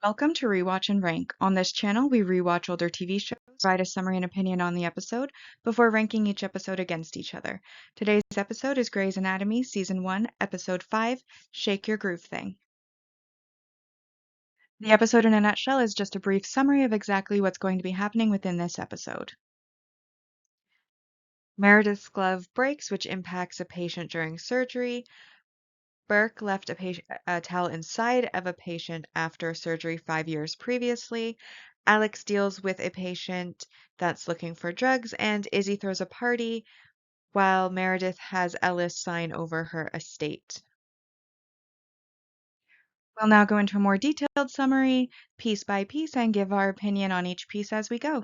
Welcome to Rewatch and Rank. On this channel, we rewatch older TV shows, provide a summary and opinion on the episode before ranking each episode against each other. Today's episode is Grey's Anatomy, Season 1, Episode 5, Shake Your Groove Thing. The episode in a nutshell is just a brief summary of exactly what's going to be happening within this episode. Meredith's glove breaks, which impacts a patient during surgery. Burke left a towel inside of a patient after surgery 5 years previously. Alex deals with a patient that's looking for drugs, and Izzy throws a party while Meredith has Ellis sign over her estate. We'll now go into a more detailed summary, piece by piece, and give our opinion on each piece as we go.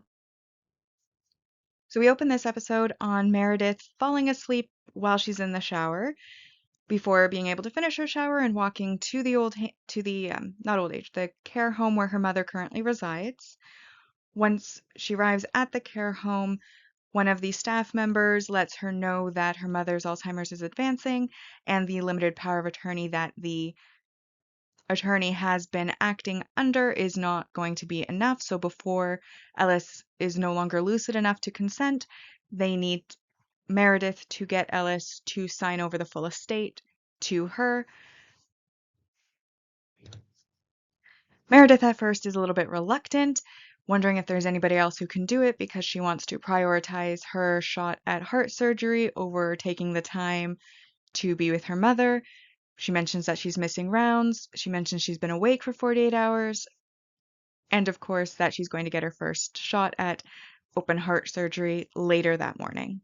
So we open this episode on Meredith falling asleep while she's in the shower, before being able to finish her shower and walking to the care home where her mother currently resides. Once she arrives at the care home, one of the staff members lets her know that her mother's Alzheimer's is advancing and the limited power of attorney that the attorney has been acting under is not going to be enough. So before Ellis is no longer lucid enough to consent, they need Meredith to get Ellis to sign over the full estate to her. Meredith at first is a little bit reluctant, wondering if there's anybody else who can do it because she wants to prioritize her shot at heart surgery over taking the time to be with her mother. She mentions that she's missing rounds. She mentions she's been awake for 48 hours. And of course, that she's going to get her first shot at open heart surgery later that morning.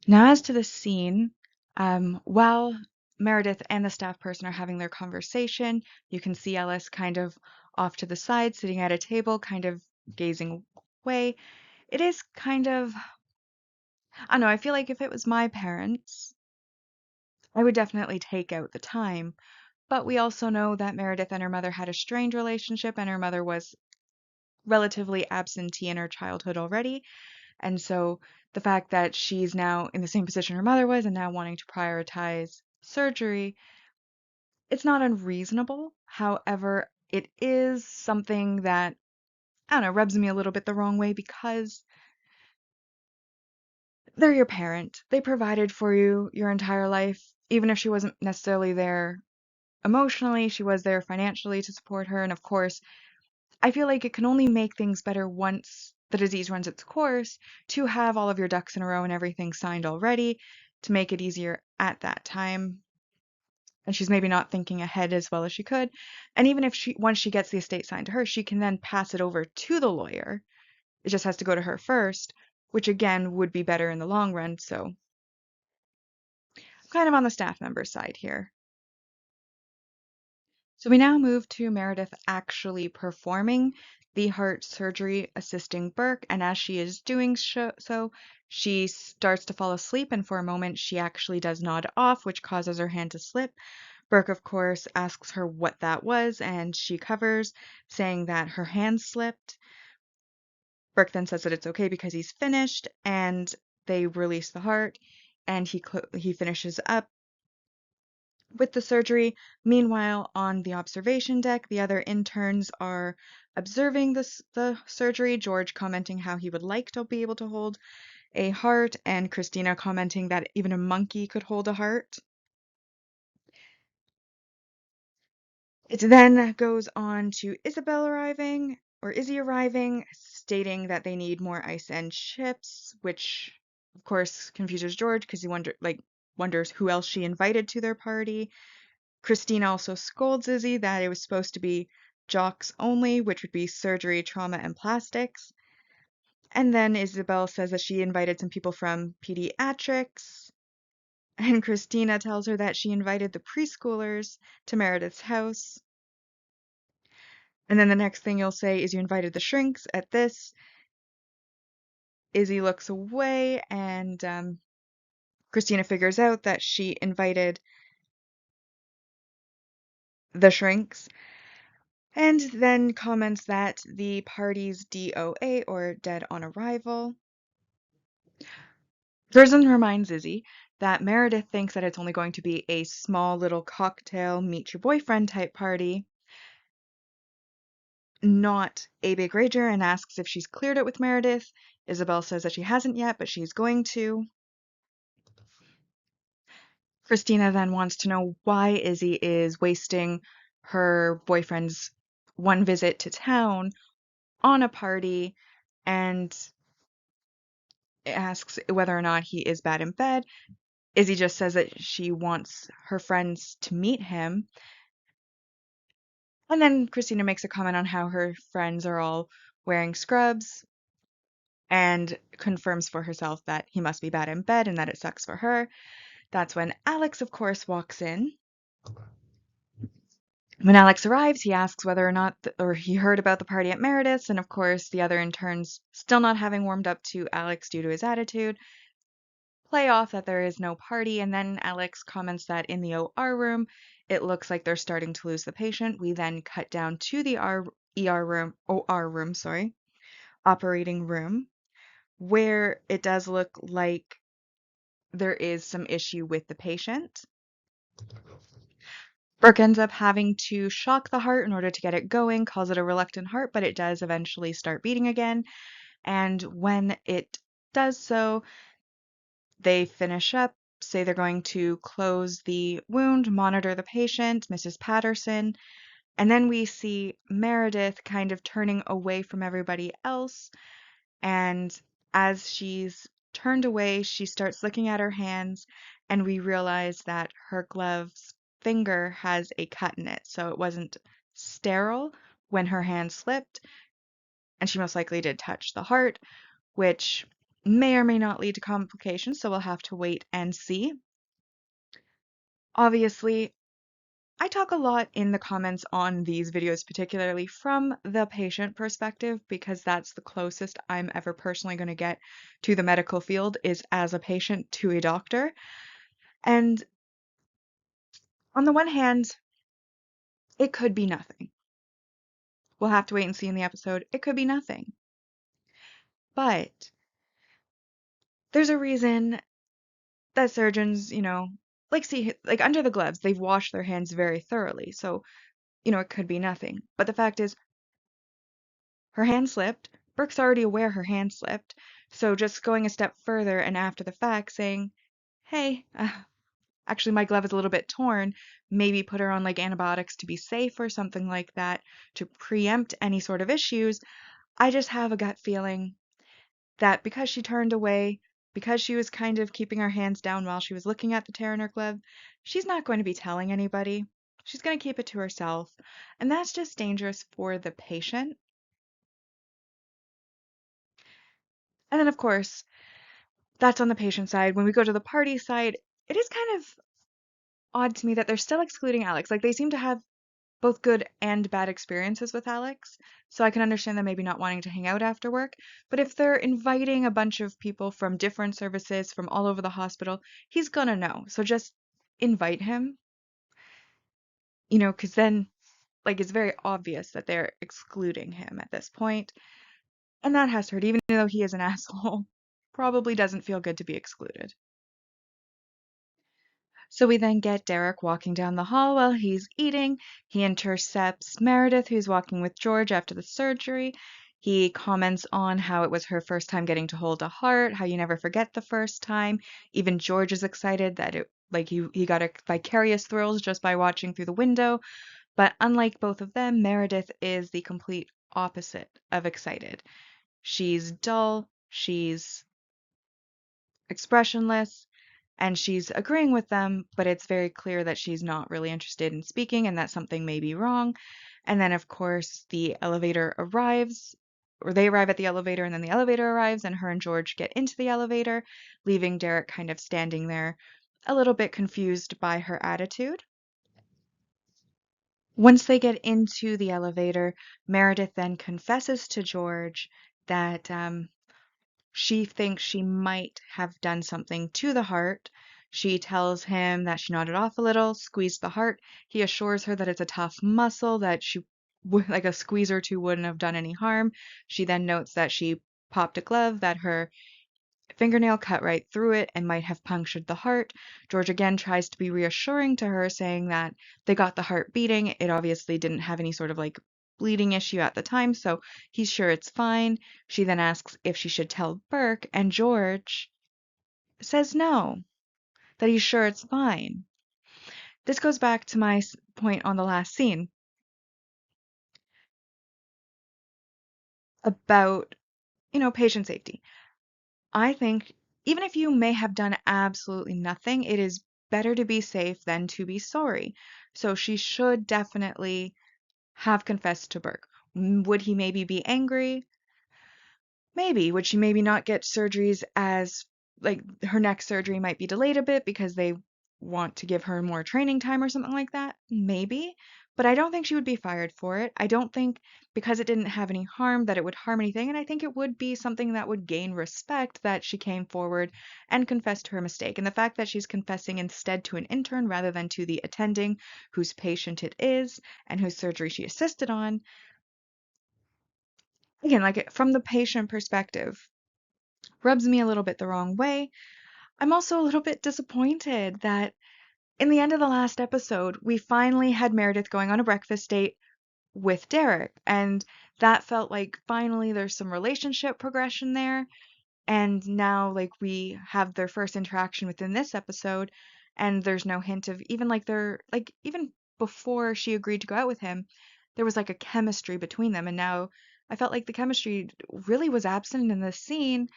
Now, as to the scene, while Meredith and the staff person are having their conversation, you can see Ellis kind of off to the side, sitting at a table, kind of gazing away. It is kind of, I don't know, I feel like if it was my parents, I would definitely take out the time. But we also know that Meredith and her mother had a strained relationship, and her mother was relatively absentee in her childhood already. And so the fact that she's now in the same position her mother was and now wanting to prioritize surgery, it's not unreasonable. However, it is something that, I don't know, rubs me a little bit the wrong way because they're your parent. They provided for you your entire life. Even if she wasn't necessarily there emotionally, she was there financially to support her. And of course, I feel like it can only make things better once the disease runs its course to have all of your ducks in a row and everything signed already to make it easier at that time. And she's maybe not thinking ahead as well as she could. And even if once she gets the estate signed to her, she can then pass it over to the lawyer. It just has to go to her first, which again would be better in the long run. So I'm kind of on the staff member side here. So we now move to Meredith actually performing the heart surgery, assisting Burke, and as she is doing so, she starts to fall asleep, and for a moment she actually does nod off, which causes her hand to slip. Burke, of course, asks her what that was, and she covers, saying that her hand slipped. Burke then says that it's okay because he's finished, and they release the heart, and he finishes up with the surgery. Meanwhile, on the observation deck, the other interns are observing the surgery, George commenting how he would like to be able to hold a heart, and Christina commenting that even a monkey could hold a heart. It then goes on to Izzy arriving, stating that they need more ice and chips, which of course confuses George because he wonders who else she invited to their party. Christine also scolds Izzy that it was supposed to be jocks only, which would be surgery, trauma, and plastics. And then Isabel says that she invited some people from pediatrics. And Christina tells her that she invited the preschoolers to Meredith's house. And then the next thing you'll say is you invited the shrinks. At this, Izzy looks away, and Christina figures out that she invited the shrinks, and then comments that the party's DOA, or dead on arrival. Thurston reminds Izzy that Meredith thinks that it's only going to be a small little cocktail, meet your boyfriend type party, not a big rager, and asks if she's cleared it with Meredith. Isabel says that she hasn't yet, but she's going to. Christina then wants to know why Izzy is wasting her boyfriend's one visit to town on a party and asks whether or not he is bad in bed. Izzy just says that she wants her friends to meet him. And then Christina makes a comment on how her friends are all wearing scrubs and confirms for herself that he must be bad in bed and that it sucks for her. That's when Alex, of course, walks in. When Alex arrives, he asks whether or not or he heard about the party at Meredith's, and of course, the other interns, still not having warmed up to Alex due to his attitude, play off that there is no party, and then Alex comments that in the OR room, it looks like they're starting to lose the patient. We then cut down to the OR room, sorry, operating room, where it does look like there is some issue with the patient. Burke ends up having to shock the heart in order to get it going, calls it a reluctant heart, but it does eventually start beating again. And when it does so, they finish up, say they're going to close the wound, monitor the patient, Mrs. Patterson, and then we see Meredith kind of turning away from everybody else. And as she's turned away, she starts looking at her hands, and we realize that her glove's finger has a cut in it. So it wasn't sterile when her hand slipped, and she most likely did touch the heart, which may or may not lead to complications, so we'll have to wait and see. Obviously, I talk a lot in the comments on these videos, particularly from the patient perspective, because that's the closest I'm ever personally going to get to the medical field is as a patient to a doctor. And on the one hand, it could be nothing. We'll have to wait and see in the episode. It could be nothing. But there's a reason that surgeons, like under the gloves, they've washed their hands very thoroughly. So, it could be nothing. But the fact is, her hand slipped. Brooke's already aware her hand slipped. So just going a step further and after the fact saying, hey, actually my glove is a little bit torn, maybe put her on like antibiotics to be safe or something like that to preempt any sort of issues. I just have a gut feeling that because she turned away, because she was kind of keeping her hands down while she was looking at the tear in her glove, she's not going to be telling anybody. She's going to keep it to herself. And that's just dangerous for the patient. And then, of course, that's on the patient side. When we go to the party side, it is kind of odd to me that they're still excluding Alex. Like, they seem to have both good and bad experiences with Alex, so I can understand them maybe not wanting to hang out after work. But if they're inviting a bunch of people from different services from all over the hospital, he's gonna know. So just invite him, because then, like, it's very obvious that they're excluding him at this point, and that has hurt, even though he is an asshole. Probably doesn't feel good to be excluded. So we then get Derek walking down the hall while he's eating. He intercepts Meredith, who's walking with George after the surgery. He comments on how it was her first time getting to hold a heart, how you never forget the first time. Even George is excited that he got a vicarious thrills just by watching through the window. But unlike both of them, Meredith is the complete opposite of excited. She's dull, she's expressionless, and she's agreeing with them, but it's very clear that she's not really interested in speaking and that something may be wrong. And then, of course, the elevator arrives, or they arrive at the elevator, and then the elevator arrives, and her and George get into the elevator, leaving Derek kind of standing there, a little bit confused by her attitude. Once they get into the elevator, Meredith then confesses to George that she thinks she might have done something to the heart. She tells him that she nodded off a little, squeezed the heart. He assures her that it's a tough muscle, that like a squeeze or two wouldn't have done any harm. She then notes that she popped a glove, that her fingernail cut right through it and might have punctured the heart. George again tries to be reassuring to her, saying that they got the heart beating. It obviously didn't have any sort of like bleeding issue at the time, so he's sure it's fine. She then asks if she should tell Burke, and George says no, that he's sure it's fine. This goes back to my point on the last scene about, patient safety. I think even if you may have done absolutely nothing, it is better to be safe than to be sorry. So she should definitely have confessed to Burke. Would he maybe be angry? Maybe. Would she maybe not get surgeries as, like, her next surgery might be delayed a bit because they want to give her more training time or something like that? Maybe. But I don't think she would be fired for it. I don't think because it didn't have any harm that it would harm anything. And I think it would be something that would gain respect that she came forward and confessed to her mistake. And the fact that she's confessing instead to an intern rather than to the attending whose patient it is and whose surgery she assisted on, again, like from the patient perspective, rubs me a little bit the wrong way. I'm also a little bit disappointed that in the end of the last episode, we finally had Meredith going on a breakfast date with Derek, and that felt like finally there's some relationship progression there. And now, like, we have their first interaction within this episode, and there's no hint of even like even before she agreed to go out with him, there was like a chemistry between them. And now I felt like the chemistry really was absent in this scene.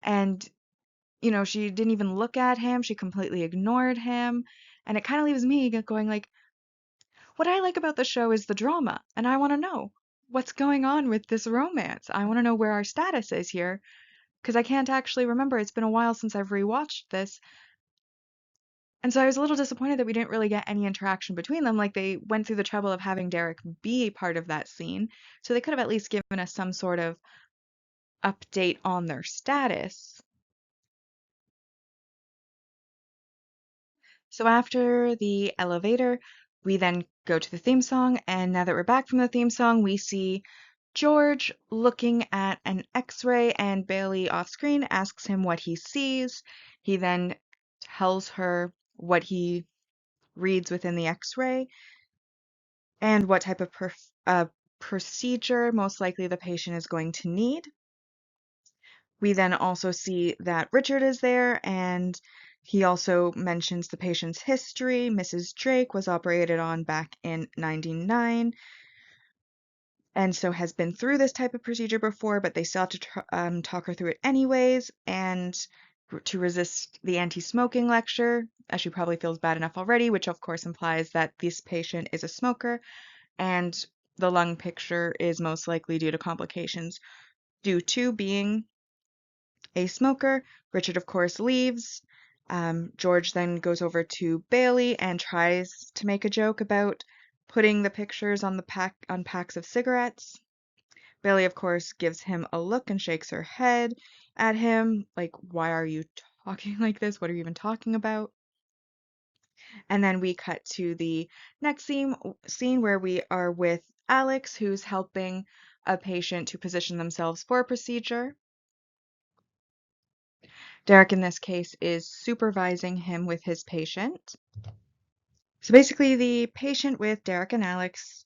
And she didn't even look at him, she completely ignored him, and it kinda leaves me going like, what I like about the show is the drama, and I wanna know what's going on with this romance. I wanna know where our status is here, because I can't actually remember. It's been a while since I've rewatched this, and so I was a little disappointed that we didn't really get any interaction between them. Like, they went through the trouble of having Derek be part of that scene, so they could have at least given us some sort of update on their status. So after the elevator, we then go to the theme song, and now that we're back from the theme song, we see George looking at an X-ray, and Bailey off screen asks him what he sees. He then tells her what he reads within the X-ray and what type of procedure most likely the patient is going to need. We then also see that Richard is there, and he also mentions the patient's history. Mrs. Drake was operated on back in 99 and so has been through this type of procedure before, but they still have to talk her through it anyways, and to resist the anti-smoking lecture, as she probably feels bad enough already, which of course implies that this patient is a smoker, and the lung picture is most likely due to complications due to being a smoker. Richard, of course, leaves. George then goes over to Bailey and tries to make a joke about putting the pictures on packs of cigarettes. Bailey, of course, gives him a look and shakes her head at him, like, why are you talking like this? What are you even talking about? And then we cut to the next scene where we are with Alex, who's helping a patient to position themselves for a procedure. Derek, in this case, is supervising him with his patient. So basically, the patient with Derek and Alex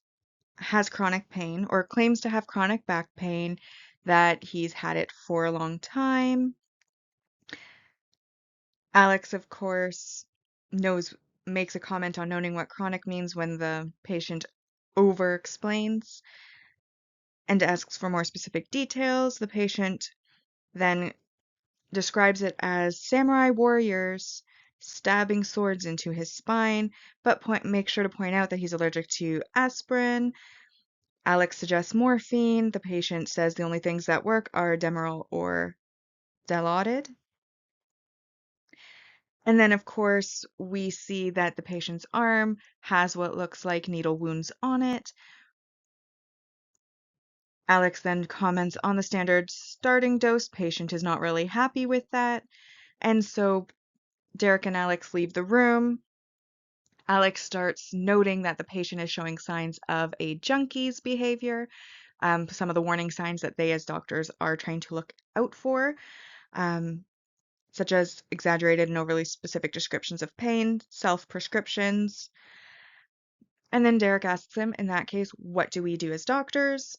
has chronic pain or claims to have chronic back pain, that he's had it for a long time. Alex, of course, makes a comment on knowing what chronic means when the patient over explains and asks for more specific details. The patient then describes it as samurai warriors stabbing swords into his spine, but make sure to point out that he's allergic to aspirin. Alex suggests morphine. The patient says the only things that work are Demerol or Dilaudid. And then, of course, we see that the patient's arm has what looks like needle wounds on it. Alex then comments on the standard starting dose. Patient is not really happy with that. And so Derek and Alex leave the room. Alex starts noting that the patient is showing signs of a junkie's behavior, some of the warning signs that they as doctors are trying to look out for. such as exaggerated and overly specific descriptions of pain, self-prescriptions. And then Derek asks him, in that case, what do we do as doctors?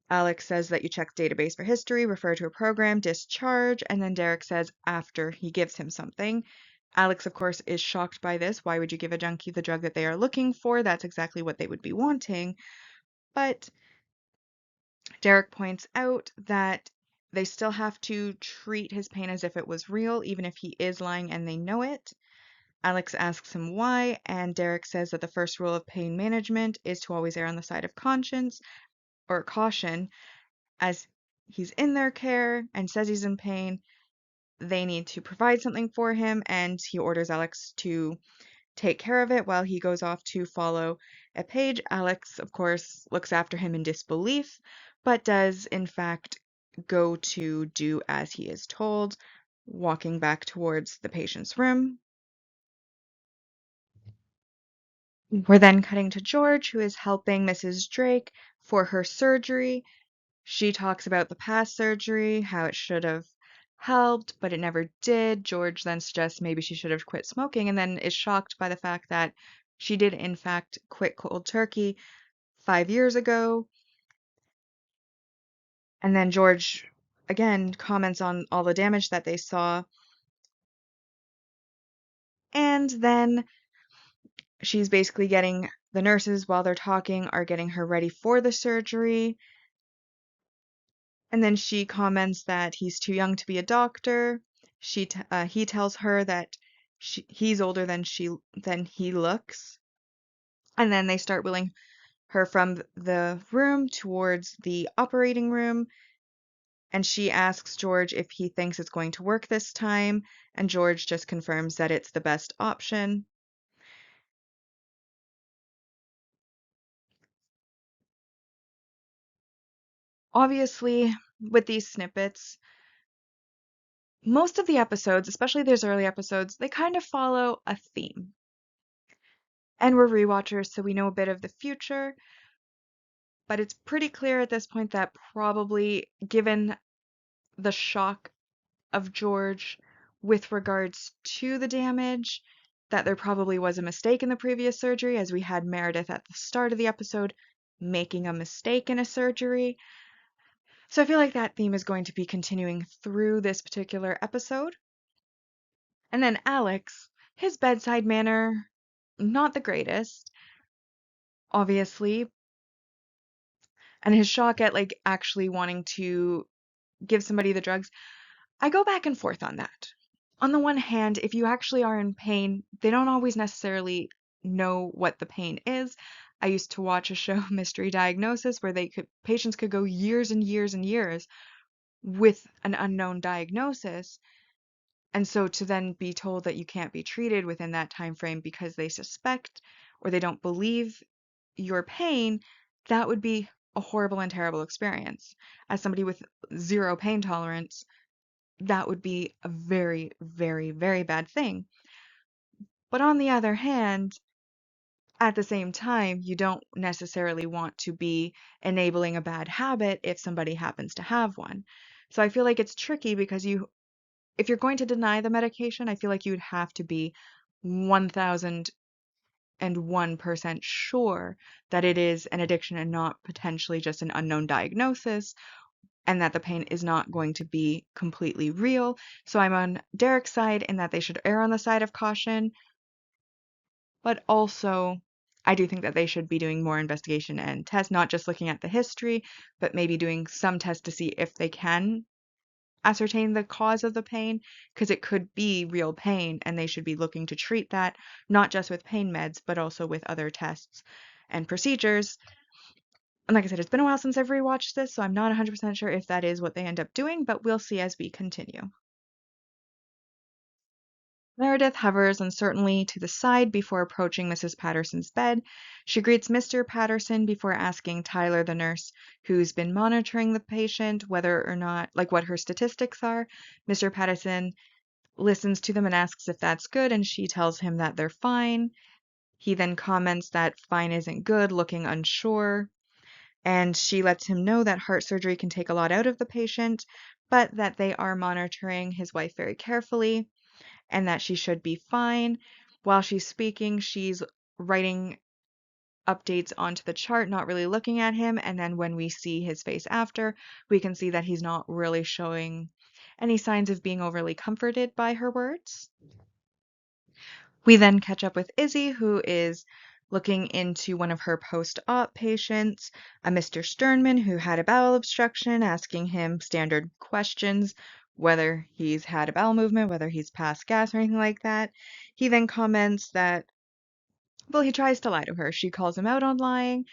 Alex says that you check the database for history, refer to a program, discharge, and then Derek says after he gives him something. Alex, of course, is shocked by this. Why would you give a junkie the drug that they are looking for? That's exactly what they would be wanting. But Derek points out that they still have to treat his pain as if it was real, even if he is lying and they know it. Alex asks him why, and Derek says that the first rule of pain management is to always err on the side of conscience or caution, as he's in their care and says he's in pain. They need to provide something for him, and he orders Alex to take care of it while he goes off to follow a page. Alex, of course, looks after him in disbelief, but does, in fact, go to do as he is told, walking back towards the patient's room. We're then cutting to George, who is helping Mrs. Drake for her surgery. She talks about the past surgery, how it should have helped, but it never did. George then suggests maybe she should have quit smoking and then is shocked by the fact that she did, in fact, quit cold turkey 5 years ago. And then George, again, comments on all the damage that they saw. And then she's basically getting the nurses, while they're talking, are getting her ready for the surgery. And then she comments that he's too young to be a doctor. He tells her that he's older than he looks. And then they start wheeling her from the room towards the operating room. And she asks George if he thinks it's going to work this time. And George just confirms that it's the best option. Obviously, with these snippets, most of the episodes, especially those early episodes, they kind of follow a theme. And we're rewatchers, so we know a bit of the future, but it's pretty clear at this point that probably, given the shock of George with regards to the damage, that there probably was a mistake in the previous surgery, as we had Meredith at the start of the episode making a mistake in a surgery. So I feel like that theme is going to be continuing through this particular episode. And then Alex, his bedside manner, not the greatest, obviously, and his shock at like actually wanting to give somebody the drugs. I go back and forth on that. On the one hand, if you actually are in pain, they don't always necessarily know what the pain is. I used to watch a show, Mystery Diagnosis, where patients could go years and years and years with an unknown diagnosis. And so to then be told that you can't be treated within that time frame because they suspect or they don't believe your pain, that would be a horrible and terrible experience. As somebody with zero pain tolerance, that would be a very, very, very bad thing. But on the other hand, at the same time, you don't necessarily want to be enabling a bad habit if somebody happens to have one. So I feel like it's tricky because if you're going to deny the medication, I feel like you'd have to be 1001% sure that it is an addiction and not potentially just an unknown diagnosis, and that the pain is not going to be completely real. So I'm on Derek's side in that they should err on the side of caution, but also I do think that they should be doing more investigation and tests, not just looking at the history, but maybe doing some tests to see if they can ascertain the cause of the pain, because it could be real pain and they should be looking to treat that, not just with pain meds, but also with other tests and procedures. And like I said, it's been a while since I've rewatched this, so I'm not 100% sure if that is what they end up doing, but we'll see as we continue. Meredith hovers uncertainly to the side before approaching Mrs. Patterson's bed. She greets Mr. Patterson before asking Tyler, the nurse who's been monitoring the patient, whether or not, like, what her statistics are. Mr. Patterson listens to them and asks if that's good, and she tells him that they're fine. He then comments that fine isn't good, looking unsure, and she lets him know that heart surgery can take a lot out of the patient, but that they are monitoring his wife very carefully and that she should be fine. While she's speaking, she's writing updates onto the chart, not really looking at him. And then when we see his face after, we can see that he's not really showing any signs of being overly comforted by her words. We then catch up with Izzy, who is looking into one of her post-op patients, a Mr. Sternman, who had a bowel obstruction, asking him standard questions, whether he's had a bowel movement, whether he's passed gas or anything like that. He then comments that, well, he tries to lie to her. She calls him out on lying,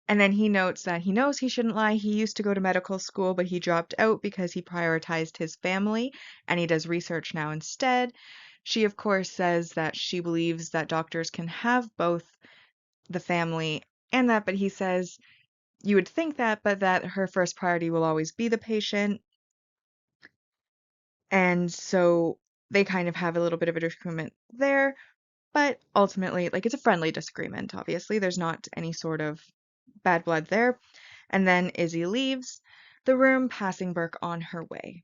and then he notes that he knows he shouldn't lie. He used to go to medical school, but he dropped out because he prioritized his family, and he does research now instead. She, of course, says that she believes that doctors can have both the family and that, but he says you would think that, but that her first priority will always be the patient. And so they kind of have a little bit of a disagreement there, but ultimately, like, it's a friendly disagreement, obviously. There's not any sort of bad blood there. And then Izzy leaves the room, passing Burke on her way.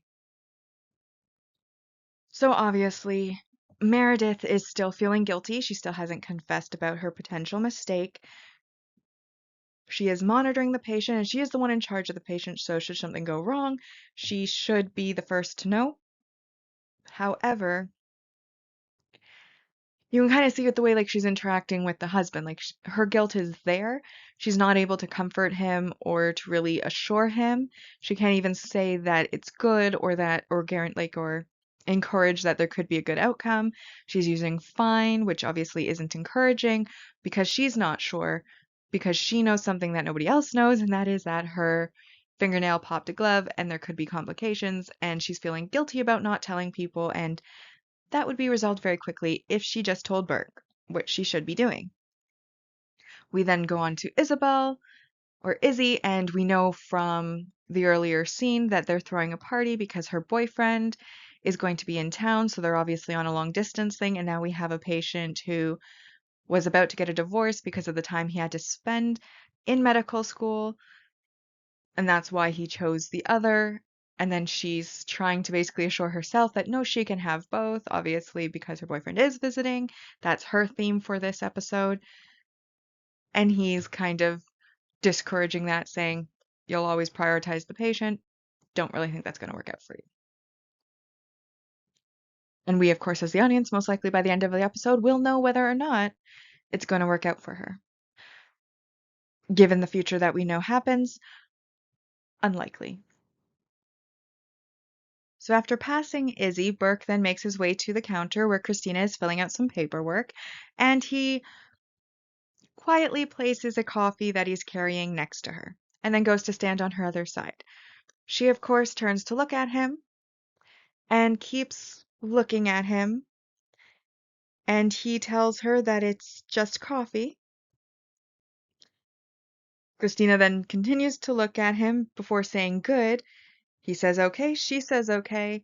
So obviously, Meredith is still feeling guilty. She still hasn't confessed about her potential mistake. She is monitoring the patient, and she is the one in charge of the patient, so should something go wrong, she should be the first to know. However, you can kind of see it the way like she's interacting with the husband. Like her guilt is there. She's not able to comfort him or to really assure him. She can't even say that it's good or that or guarantee like or encourage that there could be a good outcome. She's using fine, which obviously isn't encouraging because she's not sure because she knows something that nobody else knows, and that is that her fingernail popped a glove and there could be complications, and she's feeling guilty about not telling people, and that would be resolved very quickly if she just told Burke, which she should be doing. We then go on to Isabel, or Izzy, and we know from the earlier scene that they're throwing a party because her boyfriend is going to be in town, so they're obviously on a long distance thing, and now we have a patient who was about to get a divorce because of the time he had to spend in medical school, and that's why he chose the other. And then she's trying to basically assure herself that no, she can have both, obviously, because her boyfriend is visiting. That's her theme for this episode. And he's kind of discouraging that, saying, you'll always prioritize the patient. Don't really think that's going to work out for you. And we, of course, as the audience, most likely by the end of the episode, will know whether or not it's going to work out for her. Given the future that we know happens, unlikely. So after passing Izzy, Burke then makes his way to the counter where Christina is filling out some paperwork, and he quietly places a coffee that he's carrying next to her, and then goes to stand on her other side. She, of course, turns to look at him and keeps looking at him, and he tells her that it's just coffee. Christina then continues to look at him before saying good. He says okay, she says okay,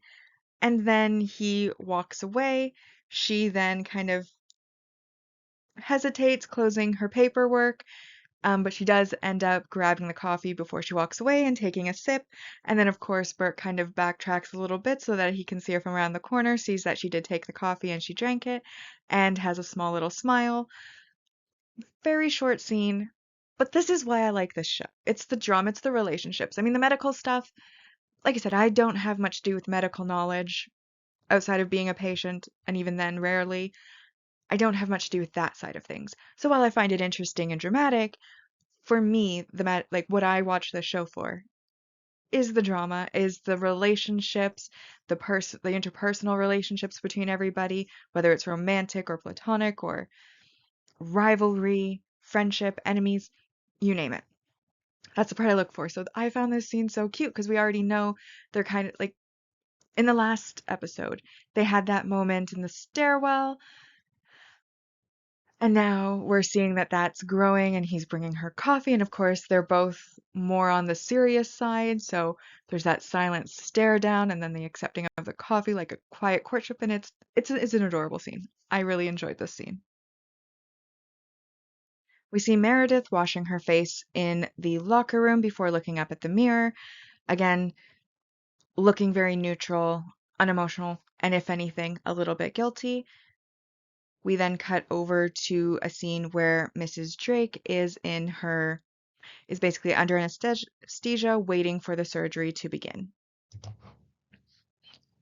and then he walks away. She then kind of hesitates, closing her paperwork, but she does end up grabbing the coffee before she walks away and taking a sip. And then, of course, Bert kind of backtracks a little bit so that he can see her from around the corner, sees that she did take the coffee and she drank it, and has a small little smile. Very short scene, but this is why I like this show. It's the drama, it's the relationships. I mean, the medical stuff, like I said, I don't have much to do with medical knowledge outside of being a patient, and even then, rarely. I don't have much to do with that side of things. So while I find it interesting and dramatic, for me, like what I watch this show for is the drama, is the relationships, the interpersonal relationships between everybody, whether it's romantic or platonic or rivalry, friendship, enemies, you name it. That's the part I look for. So I found this scene so cute because we already know they're kind of like in the last episode, they had that moment in the stairwell. And now we're seeing that that's growing and he's bringing her coffee. And of course, they're both more on the serious side. So there's that silent stare down and then the accepting of the coffee like a quiet courtship. And it's an adorable scene. I really enjoyed this scene. We see Meredith washing her face in the locker room before looking up at the mirror. Again, looking very neutral, unemotional, and if anything, a little bit guilty. We then cut over to a scene where Mrs. Drake is basically under anesthesia waiting for the surgery to begin.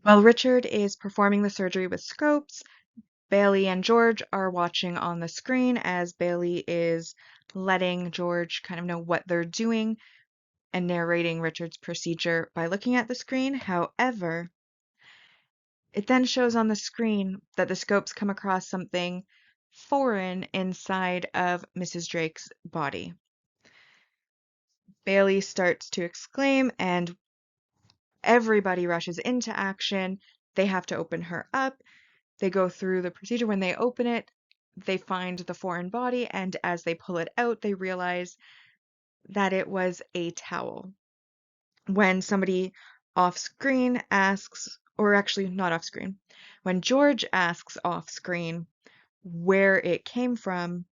While Richard is performing the surgery with scopes, Bailey and George are watching on the screen as Bailey is letting George kind of know what they're doing and narrating Richard's procedure by looking at the screen. However, it then shows on the screen that the scopes come across something foreign inside of Mrs. Drake's body. Bailey starts to exclaim, and everybody rushes into action. They have to open her up. They go through the procedure. When they open it, they find the foreign body, and as they pull it out, they realize that it was a towel. When somebody off screen asks, or actually not off screen, when George asks off screen where it came from,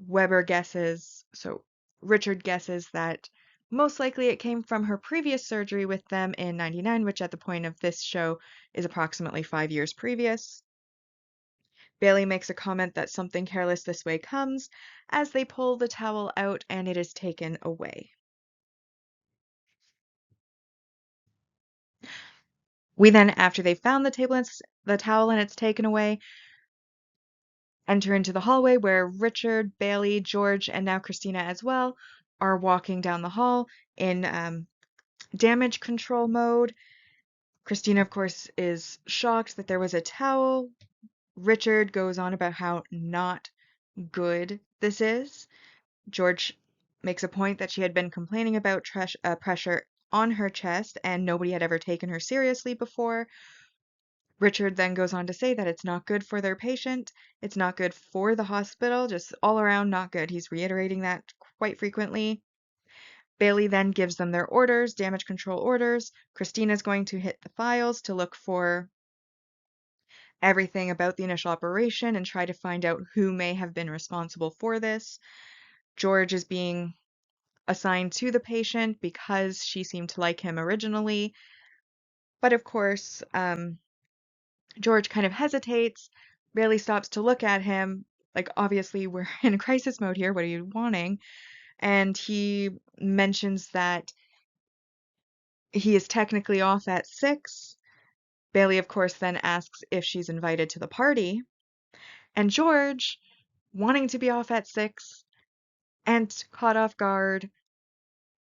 Richard guesses that most likely it came from her previous surgery with them in '99, which at the point of this show is approximately 5 years previous. Bailey makes a comment that something careless this way comes as they pull the towel out and it is taken away. We then, after they found the towel and it's taken away, enter into the hallway where Richard, Bailey, George, and now Christina as well are walking down the hall in damage control mode. Christina, of course, is shocked that there was a towel. Richard goes on about how not good this is. George makes a point that she had been complaining about pressure on her chest and nobody had ever taken her seriously before. Richard then goes on to say that it's not good for their patient, it's not good for the hospital, just all around not good. He's reiterating that quite frequently. Bailey then gives them their orders, damage control orders. Christina's going to hit the files to look for everything about the initial operation and try to find out who may have been responsible for this. George is being assigned to the patient because she seemed to like him originally. But of course, George kind of hesitates, Bailey stops to look at him, like, obviously, we're in a crisis mode here. What are you wanting? And he mentions that he is technically off at 6. Bailey, of course, then asks if she's invited to the party. And George, wanting to be off at 6 and caught off guard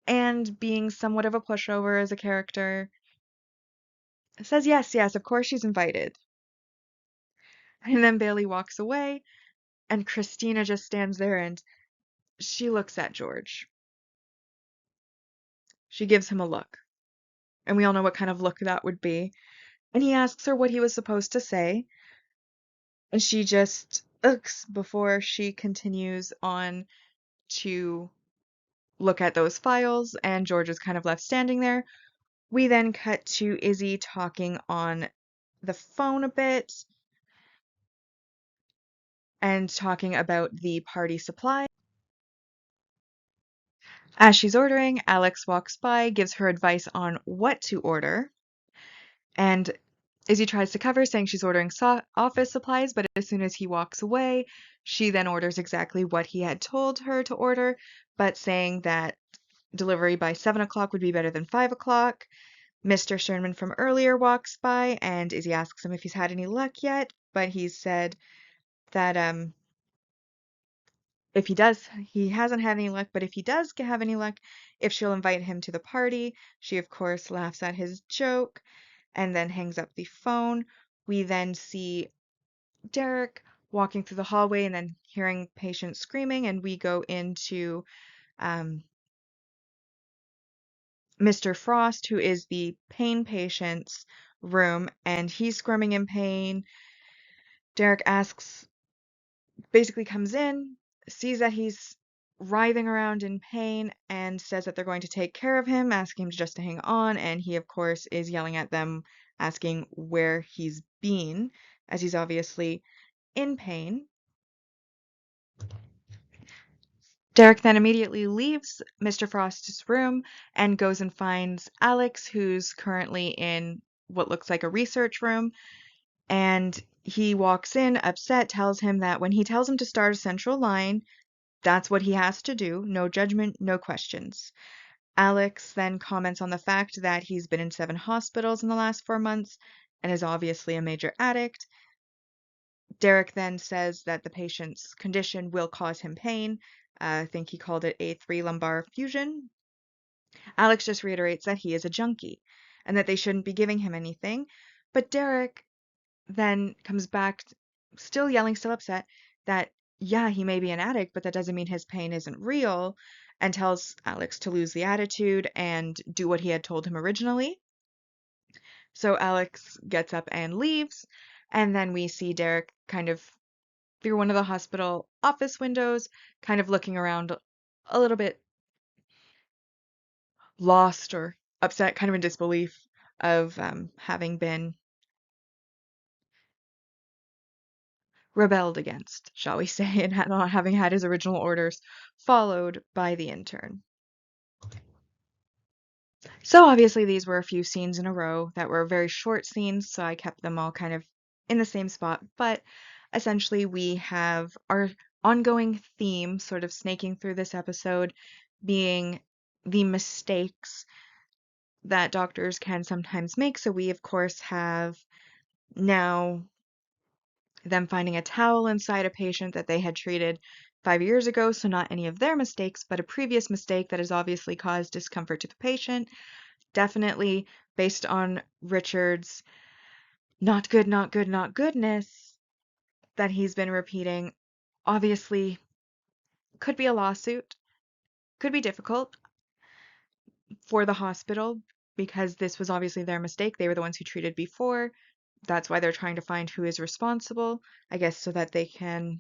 and being somewhat of a pushover as a character, says yes, yes, of course she's invited. And then Bailey walks away, and Christina just stands there and she looks at George. She gives him a look, and we all know what kind of look that would be. And he asks her what he was supposed to say, and she just looks before she continues on to look at those files, and George is kind of left standing there. We then cut to Izzy talking on the phone a bit and talking about the party supply. As she's ordering, Alex walks by, gives her advice on what to order, and Izzy tries to cover, saying she's ordering office supplies, but as soon as he walks away, she then orders exactly what he had told her to order, but saying that delivery by 7 o'clock would be better than 5 o'clock. Mr. Sternman from earlier walks by, and Izzy asks him if he's had any luck yet, but he said that if he hasn't had any luck, but if he does have any luck, if she'll invite him to the party. She, of course, laughs at his joke and then hangs up the phone. We then see Derek walking through the hallway and then hearing patients screaming, and we go into Mr. Frost, who is the pain patient's room, and he's squirming in pain. Derek basically comes in, sees that he's writhing around in pain, and says that they're going to take care of him, asking him just to hang on, and he, of course, is yelling at them, asking where he's been, as he's obviously in pain. Derek then immediately leaves Mr. Frost's room and goes and finds Alex, who's currently in what looks like a research room. And he walks in upset, tells him that when he tells him to start a central line, that's what he has to do. No judgment, no questions. Alex then comments on the fact that he's been in 7 hospitals in the last 4 months and is obviously a major addict. Derek then says that the patient's condition will cause him pain. I think he called it a 3 lumbar fusion. Alex just reiterates that he is a junkie and that they shouldn't be giving him anything. But Derek then comes back, still yelling, still upset, that yeah, he may be an addict, but that doesn't mean his pain isn't real, and tells Alex to lose the attitude and do what he had told him originally. So Alex gets up and leaves, and then we see Derek kind of through one of the hospital office windows, kind of looking around a little bit lost or upset, kind of in disbelief of having been rebelled against, shall we say, and not having had his original orders followed by the intern. So obviously these were a few scenes in a row that were very short scenes, so I kept them all kind of in the same spot, but essentially we have our ongoing theme sort of snaking through this episode being the mistakes that doctors can sometimes make. So we of course have now them finding a towel inside a patient that they had treated 5 years ago, so not any of their mistakes, but a previous mistake that has obviously caused discomfort to the patient. Definitely based on Richard's not good, not good, not goodness that he's been repeating. Obviously, could be a lawsuit, could be difficult for the hospital because this was obviously their mistake. They were the ones who treated before. That's why they're trying to find who is responsible, I guess, so that they can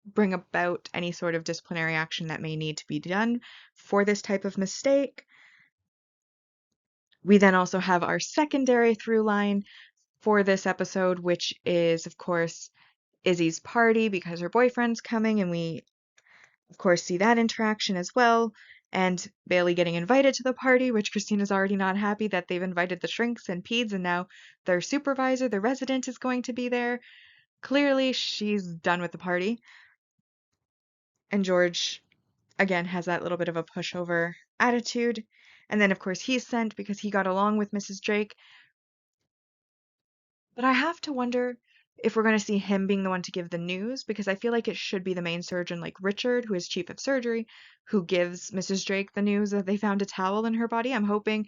bring about any sort of disciplinary action that may need to be done for this type of mistake. We then also have our secondary through line for this episode, which is, of course, Izzy's party because her boyfriend's coming, and we, of course, see that interaction as well. And Bailey getting invited to the party, which Christina's already not happy that they've invited the shrinks and peds, and now their supervisor, the resident, is going to be there. Clearly, she's done with the party. And George, again, has that little bit of a pushover attitude. And then, of course, he's sent because he got along with Mrs. Drake. But I have to wonder if we're going to see him being the one to give the news, because I feel like it should be the main surgeon, like Richard, who is chief of surgery, who gives Mrs. Drake the news that they found a towel in her body. I'm hoping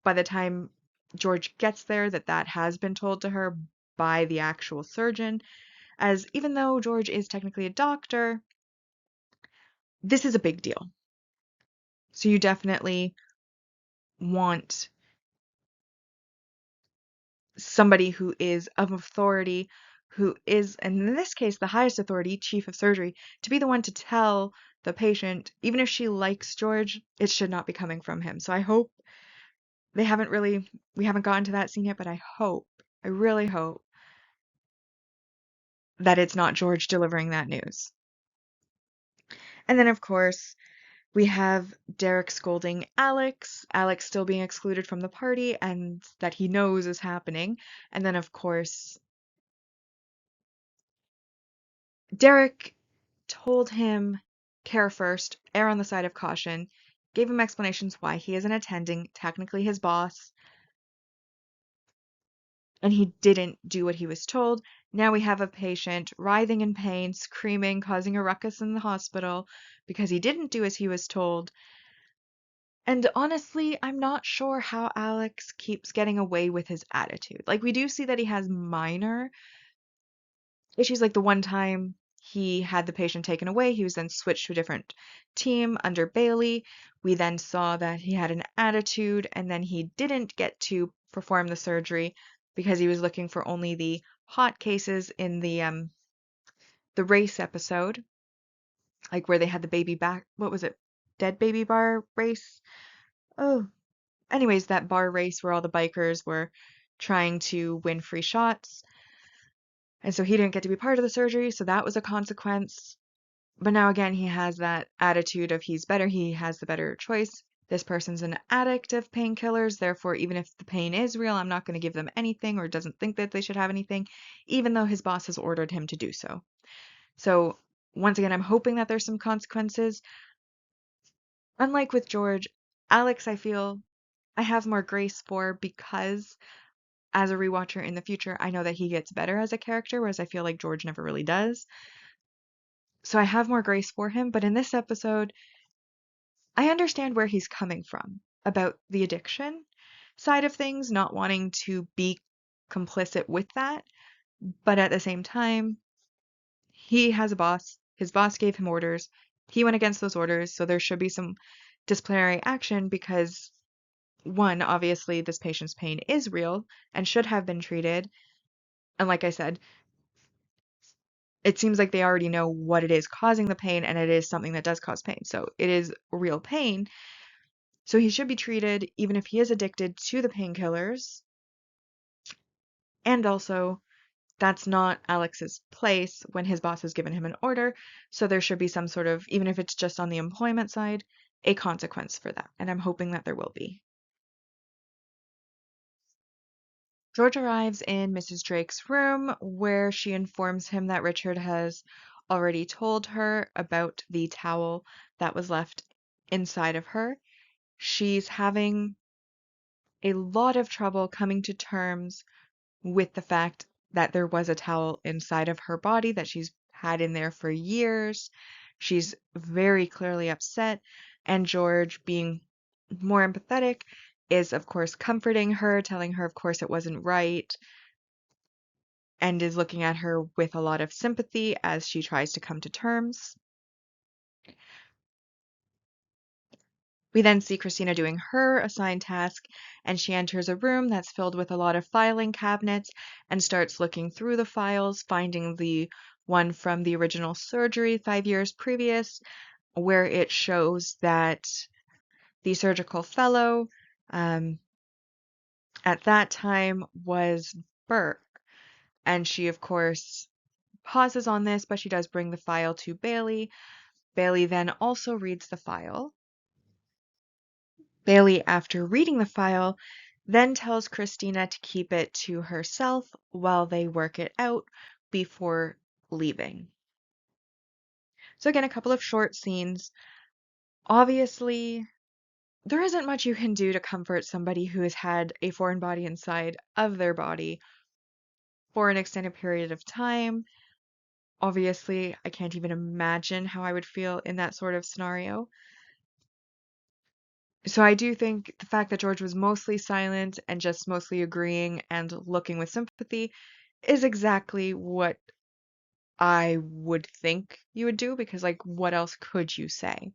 by the time George gets there that that has been told to her by the actual surgeon, as even though George is technically a doctor, this is a big deal. So you definitely want somebody who is of authority, who is, and in this case, the highest authority, chief of surgery, to be the one to tell the patient, even if she likes George, it should not be coming from him. So I hope we haven't gotten to that scene yet, but I really hope that it's not George delivering that news. And then, of course, we have Derek scolding Alex, Alex still being excluded from the party, and that he knows is happening. And then, of course, Derek told him care first, err on the side of caution, gave him explanations why he isn't attending, technically his boss, and he didn't do what he was told. Now we have a patient writhing in pain, screaming, causing a ruckus in the hospital because he didn't do as he was told. And honestly, I'm not sure how Alex keeps getting away with his attitude. Like, we do see that he has minor issues, like the one time he had the patient taken away, he was then switched to a different team under Bailey. We then saw that he had an attitude, and then he didn't get to perform the surgery because he was looking for only the hot cases in the race episode, like where they had the baby back. What was it? Dead baby bar race? Oh, anyways, that bar race where all the bikers were trying to win free shots. And so he didn't get to be part of the surgery, so that was a consequence. But now again, he has that attitude of he's better, he has the better choice. This person's an addict of painkillers, therefore, even if the pain is real, I'm not going to give them anything or doesn't think that they should have anything, even though his boss has ordered him to do so. So, once again, I'm hoping that there's some consequences. Unlike with George, Alex, I feel I have more grace for because as a rewatcher in the future, I know that he gets better as a character, whereas I feel like George never really does. So I have more grace for him, but in this episode, I understand where he's coming from about the addiction side of things, not wanting to be complicit with that. But at the same time, he has a boss. His boss gave him orders. He went against those orders, so there should be some disciplinary action because, one, obviously, this patient's pain is real and should have been treated. And like I said, it seems like they already know what it is causing the pain, and it is something that does cause pain. So it is real pain. So he should be treated even if he is addicted to the painkillers. And also, that's not Alex's place when his boss has given him an order. So there should be some sort of, even if it's just on the employment side, a consequence for that. And I'm hoping that there will be. George arrives in Mrs. Drake's room where she informs him that Richard has already told her about the towel that was left inside of her. She's having a lot of trouble coming to terms with the fact that there was a towel inside of her body that she's had in there for years. She's very clearly upset, and George, being more empathetic, is of course comforting her, telling her, of course, it wasn't right, and is looking at her with a lot of sympathy as she tries to come to terms. We then see Christina doing her assigned task, and she enters a room that's filled with a lot of filing cabinets and starts looking through the files, finding the one from the original surgery 5 years previous, where it shows that the surgical fellow um, at that time was Burke. And she, of course, pauses on this, but she does bring the file to Bailey. Bailey then also reads the file. Bailey, after reading the file, then tells Christina to keep it to herself while they work it out before leaving. So, again, a couple of short scenes. Obviously, there isn't much you can do to comfort somebody who has had a foreign body inside of their body for an extended period of time. Obviously, I can't even imagine how I would feel in that sort of scenario. So I do think the fact that George was mostly silent and just mostly agreeing and looking with sympathy is exactly what I would think you would do because, like, what else could you say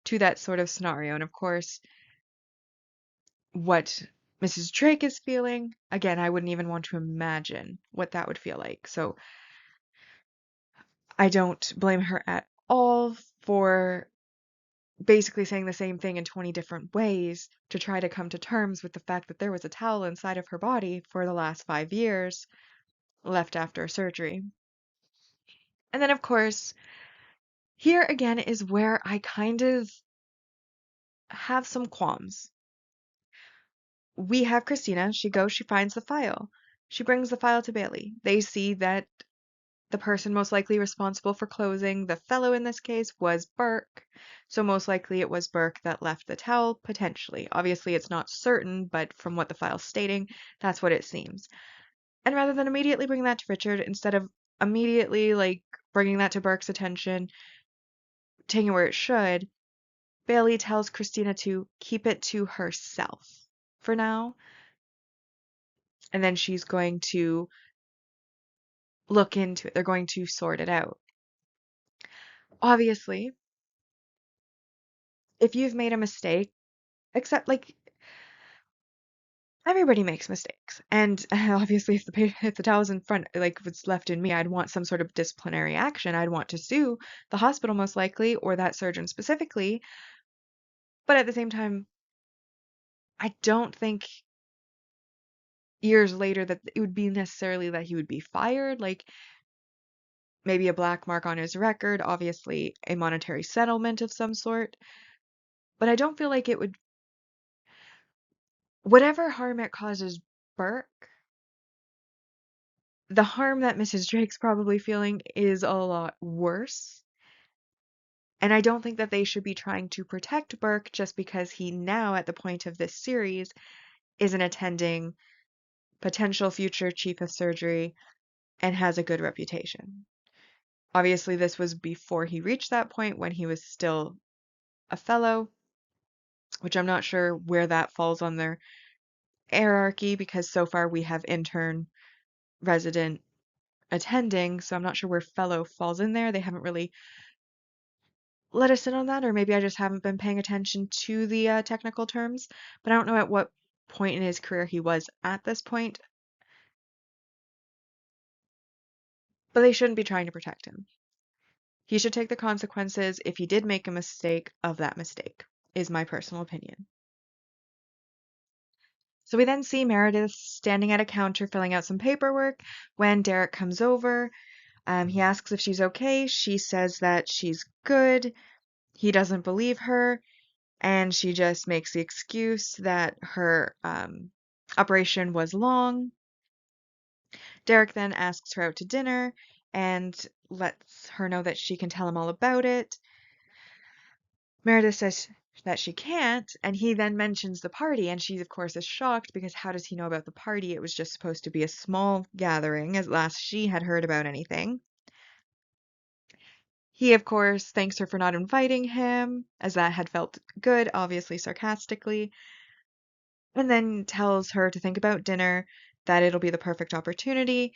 to that sort of scenario? And of course, what Mrs. Drake is feeling, again, I wouldn't even want to imagine what that would feel like. So I don't blame her at all for basically saying the same thing in 20 different ways to try to come to terms with the fact that there was a towel inside of her body for the last 5 years left after surgery. And then, of course, here again is where I kind of have some qualms. We have Christina. She goes, she finds the file. She brings the file to Bailey. They see that the person most likely responsible for closing the fellow in this case was Burke. So most likely it was Burke that left the towel, potentially. Obviously, it's not certain, but from what the file's stating, that's what it seems. And rather than immediately bring that to Richard, instead of immediately like bringing that to Burke's attention, taking where it should, Bailey tells Christina to keep it to herself for now, and then she's going to look into it. They're going to sort it out. Obviously, if you've made a mistake, except like everybody makes mistakes, and obviously, if the towel's in front, like if it's left in me, I'd want some sort of disciplinary action. I'd want to sue the hospital most likely, or that surgeon specifically. But at the same time, I don't think years later that it would be necessarily that he would be fired. Like maybe a black mark on his record, obviously a monetary settlement of some sort. But I don't feel like it would, whatever harm it causes Burke, the harm that Mrs. Drake's probably feeling is a lot worse. And I don't think that they should be trying to protect Burke just because he now, at the point of this series, isn't attending potential future chief of surgery and has a good reputation. Obviously, this was before he reached that point when he was still a fellow, which I'm not sure where that falls on their hierarchy because so far we have intern, resident, attending, so I'm not sure where fellow falls in there. They haven't really let us in on that, or maybe I just haven't been paying attention to the technical terms, but I don't know at what point in his career he was at this point, but they shouldn't be trying to protect him. He should take the consequences if he did make a mistake of that mistake, is my personal opinion. So we then see Meredith standing at a counter filling out some paperwork when Derek comes over. He asks if she's okay. She says that she's good. He doesn't believe her, and she just makes the excuse that her operation was long. Derek then asks her out to dinner and lets her know that she can tell him all about it. Meredith says that she can't, and he then mentions the party, and she, of course, is shocked because how does he know about the party? It was just supposed to be a small gathering, as last she had heard about anything. He, of course, thanks her for not inviting him, as that had felt good, obviously sarcastically, and then tells her to think about dinner, that it'll be the perfect opportunity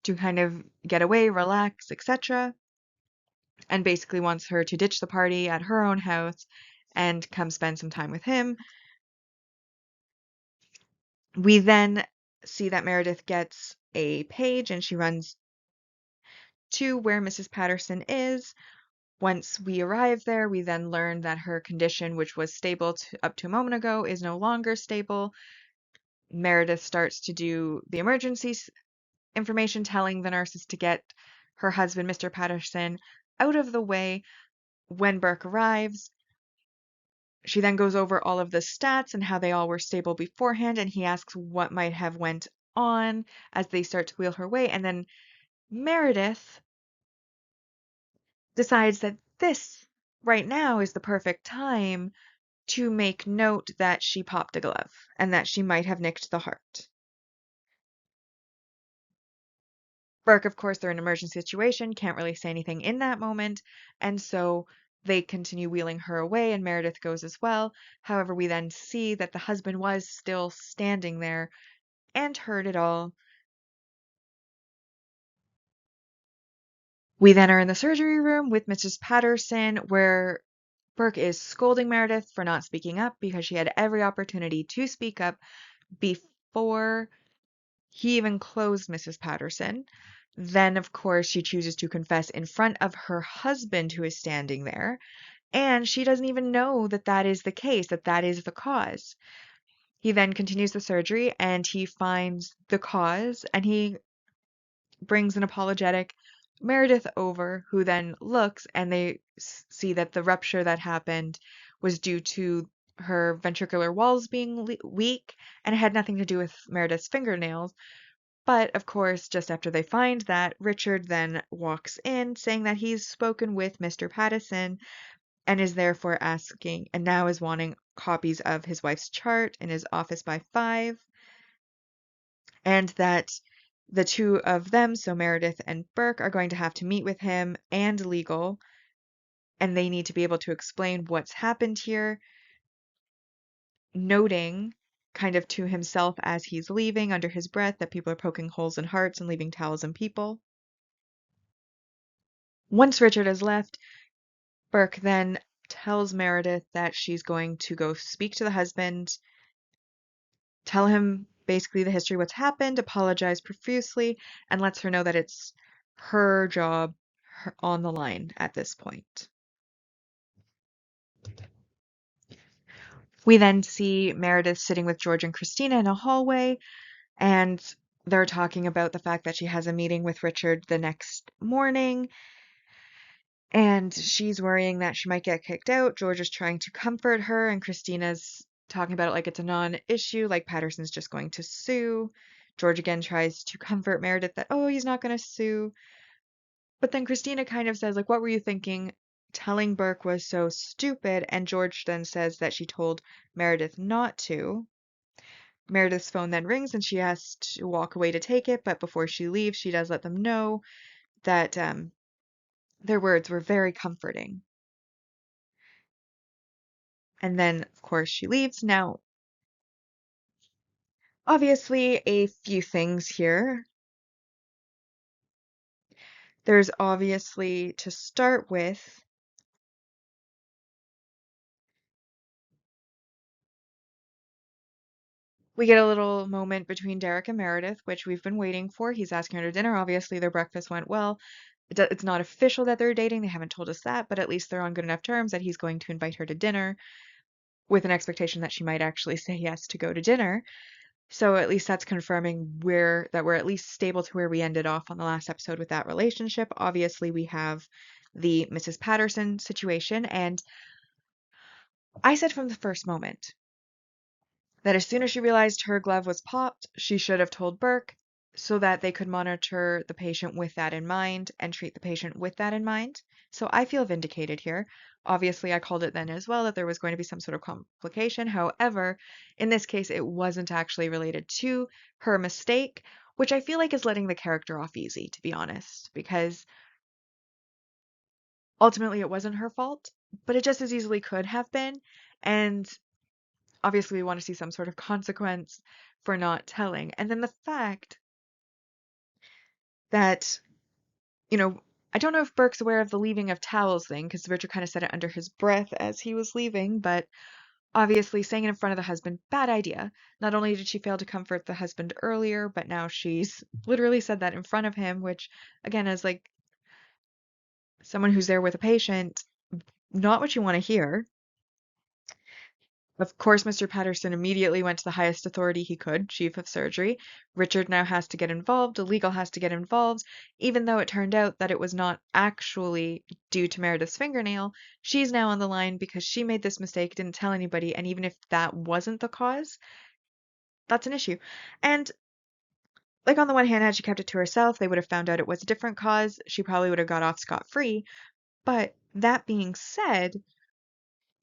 to kind of get away, relax, etc., and basically wants her to ditch the party at her own house and come spend some time with him. We then see that Meredith gets a page and she runs to where Mrs. Patterson is. Once we arrive there, we then learn that her condition, which was stable up to a moment ago, is no longer stable. Meredith starts to do the emergency information, telling the nurses to get her husband, Mr. Patterson, out of the way when Burke arrives. She then goes over all of the stats and how they all were stable beforehand, and he asks what might have went on as they start to wheel her away. And then Meredith decides that this right now is the perfect time to make note that she popped a glove and that she might have nicked the heart. Burke, of course, they're in an emergency situation, can't really say anything in that moment, and so they continue wheeling her away, and Meredith goes as well. However, we then see that the husband was still standing there and heard it all. We then are in the surgery room with Mrs. Patterson, where Burke is scolding Meredith for not speaking up because she had every opportunity to speak up before he even closed Mrs. Patterson. Then, of course, she chooses to confess in front of her husband who is standing there, and she doesn't even know that that is the case, that that is the cause. He then continues the surgery and he finds the cause and he brings an apologetic Meredith over, who then looks and they see that the rupture that happened was due to her ventricular walls being weak and it had nothing to do with Meredith's fingernails. But of course, just after they find that, Richard then walks in saying that he's spoken with Mr. Pattison and is therefore asking and now is wanting copies of his wife's chart in his office by 5, and that the two of them, so Meredith and Burke, are going to have to meet with him and legal, and they need to be able to explain what's happened here, noting kind of to himself as he's leaving under his breath that people are poking holes in hearts and leaving towels in people. Once Richard has left, Burke then tells Meredith that she's going to go speak to the husband, tell him basically the history, what's happened, apologize profusely, and lets her know that it's her job on the line at this point. We then see Meredith sitting with George and Christina in a hallway, and they're talking about the fact that she has a meeting with Richard the next morning, and she's worrying that she might get kicked out. George is trying to comfort her, and Christina's talking about it like it's a non-issue, like Patterson's just going to sue. George again tries to comfort Meredith that, oh, he's not going to sue. But then Christina kind of says, like, what were you thinking? Telling Burke was so stupid. And George then says that she told Meredith not to. Meredith's phone then rings and she has to walk away to take it. But before she leaves, she does let them know that their words were very comforting. And then, of course, she leaves. Now, obviously, a few things here. There's obviously, to start with, we get a little moment between Derek and Meredith, which we've been waiting for. He's asking her to dinner. Obviously, their breakfast went well. It's not official that they're dating. They haven't told us that, but at least they're on good enough terms that he's going to invite her to dinner with an expectation that she might actually say yes to go to dinner. So at least that's confirming that we're at least stable to where we ended off on the last episode with that relationship. Obviously, we have the Mrs. Patterson situation, and I said from the first moment that as soon as she realized her glove was popped, she should have told Burke so that they could monitor the patient with that in mind and treat the patient with that in mind. So I feel vindicated here. Obviously, I called it then as well that there was going to be some sort of complication. However, in this case, it wasn't actually related to her mistake, which I feel like is letting the character off easy, to be honest, because ultimately it wasn't her fault, but it just as easily could have been. And obviously we want to see some sort of consequence for not telling. And then the fact that, you know, I don't know if Burke's aware of the leaving of towels thing because Richard kind of said it under his breath as he was leaving, but obviously saying it in front of the husband, bad idea. Not only did she fail to comfort the husband earlier, but now she's literally said that in front of him, which again, as like someone who's there with a patient, not what you want to hear. Of course, Mr. Patterson immediately went to the highest authority he could, chief of surgery. Richard now has to get involved, legal has to get involved, even though it turned out that it was not actually due to Meredith's fingernail. She's now on the line because she made this mistake, didn't tell anybody, and even if that wasn't the cause, that's an issue. And like on the one hand, had she kept it to herself, they would have found out it was a different cause. She probably would have got off scot-free. But that being said,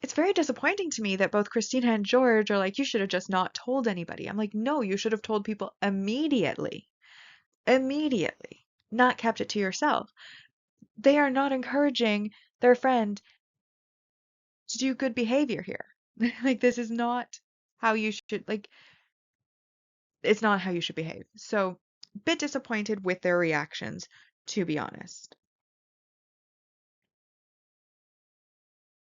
it's very disappointing to me that both Christina and George are like, you should have just not told anybody. I'm like, no, you should have told people immediately. Immediately. Not kept it to yourself. They are not encouraging their friend to do good behavior here. Like, this is not how you should, like, it's not how you should behave. So, bit disappointed with their reactions, to be honest.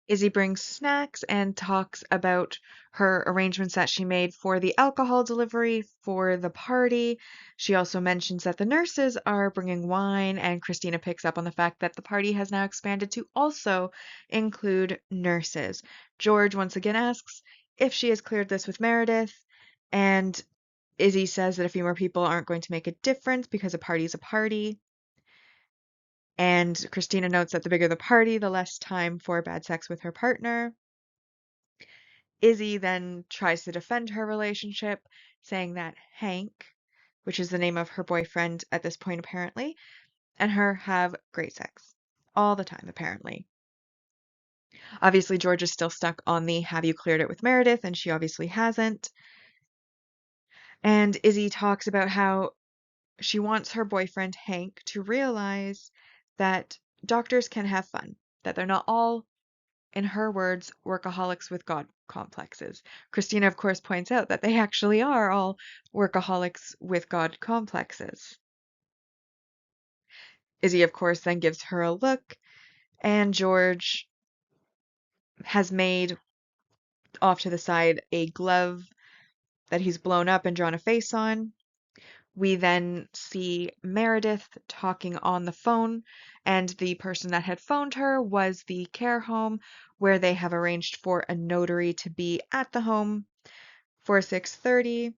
Izzy brings snacks and talks about her arrangements that she made for the alcohol delivery for the party. She also mentions that the nurses are bringing wine, and Christina picks up on the fact that the party has now expanded to also include nurses. George once again asks if she has cleared this with Meredith, and Izzy says that a few more people aren't going to make a difference because a party's a party. And Christina notes that the bigger the party, the less time for bad sex with her partner. Izzy then tries to defend her relationship, saying that Hank, which is the name of her boyfriend at this point apparently, and her have great sex. All the time, apparently. Obviously, George is still stuck on the have you cleared it with Meredith, and she obviously hasn't. And Izzy talks about how she wants her boyfriend, Hank, to realize that doctors can have fun, that they're not all, in her words, workaholics with God complexes. Christina, of course, points out that they actually are all workaholics with God complexes. Izzy, of course, then gives her a look, and George has made off to the side a glove that he's blown up and drawn a face on. We then see Meredith talking on the phone, and the person that had phoned her was the care home where they have arranged for a notary to be at the home for 6:30.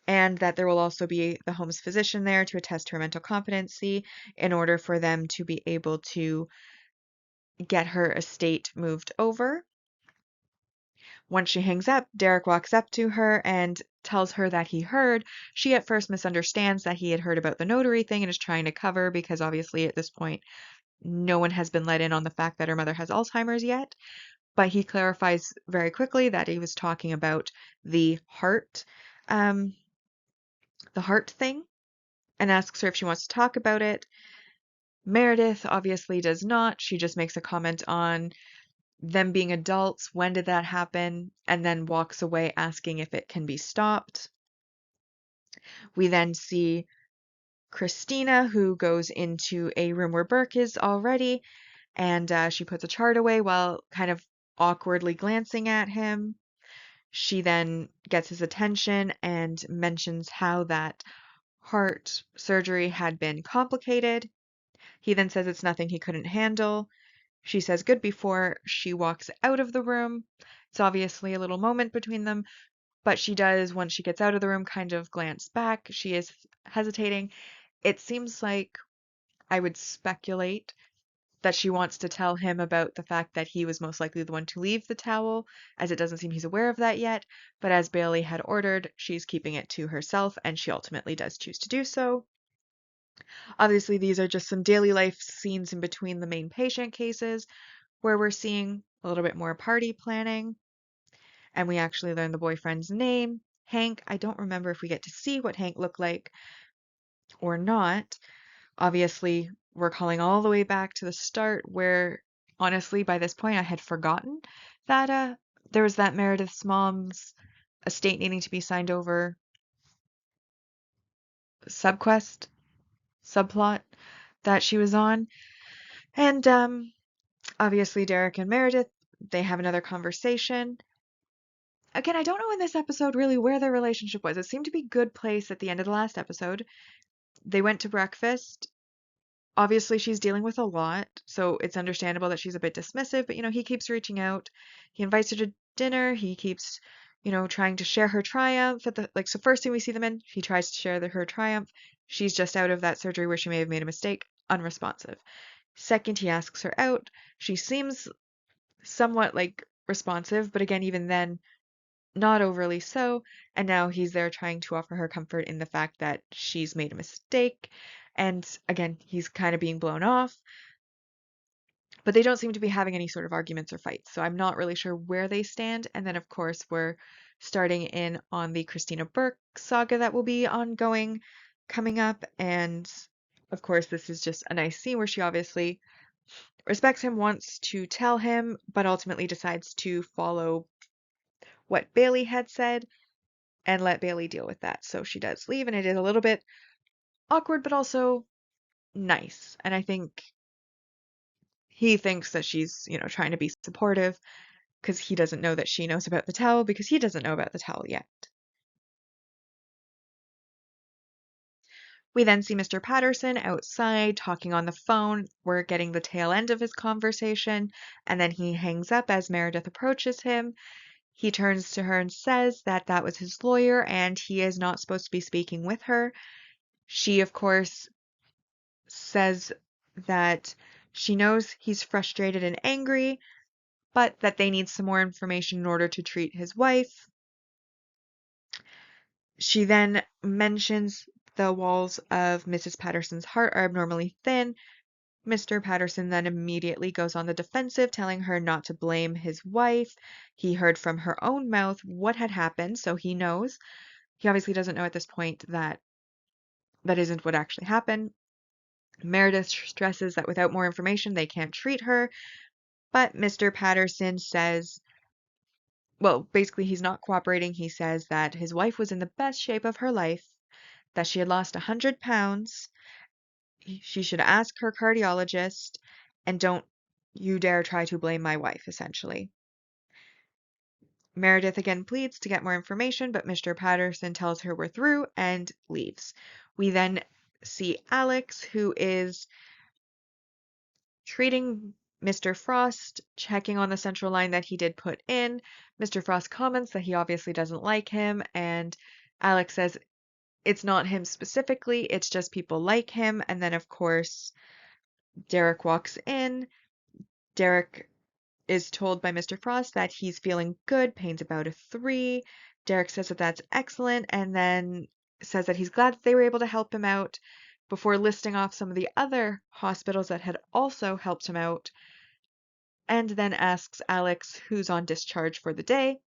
and that there will also be the home's physician there to attest to her mental competency in order for them to be able to get her estate moved over. Once she hangs up, Derek walks up to her and tells her that he heard. She at first misunderstands that he had heard about the notary thing and is trying to cover because obviously at this point no one has been let in on the fact that her mother has Alzheimer's yet. But he clarifies very quickly that he was talking about the um, heart thing, and asks her if she wants to talk about it. Meredith obviously does not. She just makes a comment on them being adults, when did that happen, and then walks away asking if it can be stopped. We then see Christina, who goes into a room where Burke is already, and she puts a chart away while kind of awkwardly glancing at him. She then gets his attention and mentions how that heart surgery had been complicated. He then says it's nothing he couldn't handle. She says good before she walks out of the room. It's obviously a little moment between them, but she does, once she gets out of the room, kind of glance back. She is hesitating. It seems like, I would speculate, that she wants to tell him about the fact that he was most likely the one to leave the towel, as it doesn't seem he's aware of that yet. But as Bailey had ordered, she's keeping it to herself, and she ultimately does choose to do so. Obviously, these are just some daily life scenes in between the main patient cases, where we're seeing a little bit more party planning, and we actually learn the boyfriend's name, Hank. I don't remember if we get to see what Hank looked like or not. Obviously, we're calling all the way back to the start where, honestly, by this point, I had forgotten that there was that Meredith's mom's estate needing to be signed over subquest, subplot that she was on. And obviously, Derek and Meredith, they have another conversation. Again, I don't know in this episode really where their relationship was. It seemed to be good place at the end of the last episode. They went to breakfast. Obviously, she's dealing with a lot, so it's understandable that she's a bit dismissive, but he keeps reaching out. He invites her to dinner. He keeps, trying to share her triumph at the so first thing we see them in, he tries to share her triumph. She's just out of that surgery where she may have made a mistake, unresponsive. Second, he asks her out. She seems somewhat responsive, but again, even then, not overly so, and now he's there trying to offer her comfort in the fact that she's made a mistake, and again, he's kind of being blown off, but they don't seem to be having any sort of arguments or fights, so I'm not really sure where they stand. And then, of course, we're starting in on the Christina Burke saga that will be ongoing coming up, and of course, this is just a nice scene where she obviously respects him, wants to tell him, but ultimately decides to follow what Bailey had said and let Bailey deal with that. So she does leave, and it is a little bit awkward, but also nice. And I think he thinks that she's, trying to be supportive because he doesn't know that she knows about the towel because he doesn't know about the towel yet. We then see Mr. Patterson outside talking on the phone. We're getting the tail end of his conversation, and then he hangs up as Meredith approaches him. He turns to her and says that that was his lawyer and he is not supposed to be speaking with her. She, of course, says that she knows he's frustrated and angry, but that they need some more information in order to treat his wife. She then mentions the walls of Mrs. Patterson's heart are abnormally thin. Mr. Patterson then immediately goes on the defensive, telling her not to blame his wife. He heard from her own mouth what had happened, so he knows. He obviously doesn't know at this point that that isn't what actually happened. Meredith stresses that without more information, they can't treat her. But Mr. Patterson says, well, basically, he's not cooperating. He says that his wife was in the best shape of her life, that she had lost 100 pounds. She should ask her cardiologist, and don't you dare try to blame my wife, essentially. Meredith again pleads to get more information, but Mr. Patterson tells her we're through and leaves. We then see Alex, who is treating Mr. Frost, checking on the central line that he did put in. Mr. Frost comments that he obviously doesn't like him, and Alex says it's not him specifically, it's just people like him. And then, of course, Derek walks in. Derek is told by Mr. Frost that he's feeling good, pain's about a 3. Derek says that that's excellent, and then says that he's glad that they were able to help him out before listing off some of the other hospitals that had also helped him out, and then asks Alex who's on discharge for the day.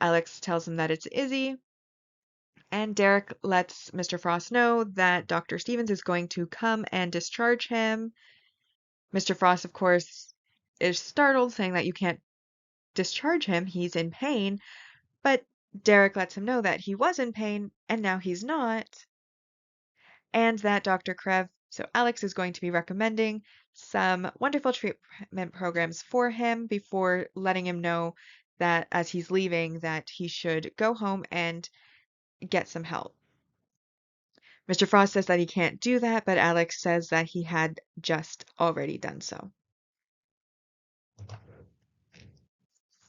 Alex tells him that it's Izzy, and Derek lets Mr. Frost know that Dr. Stevens is going to come and discharge him. Mr. Frost, of course, is startled, saying that you can't discharge him, he's in pain, but Derek lets him know that he was in pain and now he's not, and that Dr. Krev, so Alex, is going to be recommending some wonderful treatment programs for him before letting him know that as he's leaving that he should go home and get some help. Mr. Frost says that he can't do that, but Alex says that he had just already done so.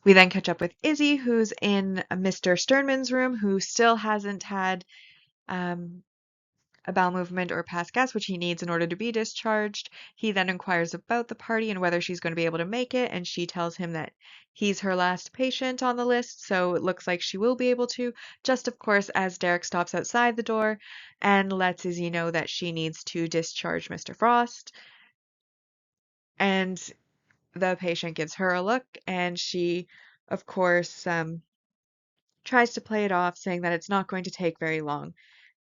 We then catch up with Izzy, who's in Mr. Sternman's room, who still hasn't had a bowel movement or pass gas, which he needs in order to be discharged. He then inquires about the party and whether she's going to be able to make it, and she tells him that he's her last patient on the list, so it looks like she will be able to, just of course as Derek stops outside the door and lets Izzy know that she needs to discharge Mr. Frost. And the patient gives her a look, and she, of course, tries to play it off, saying that it's not going to take very long,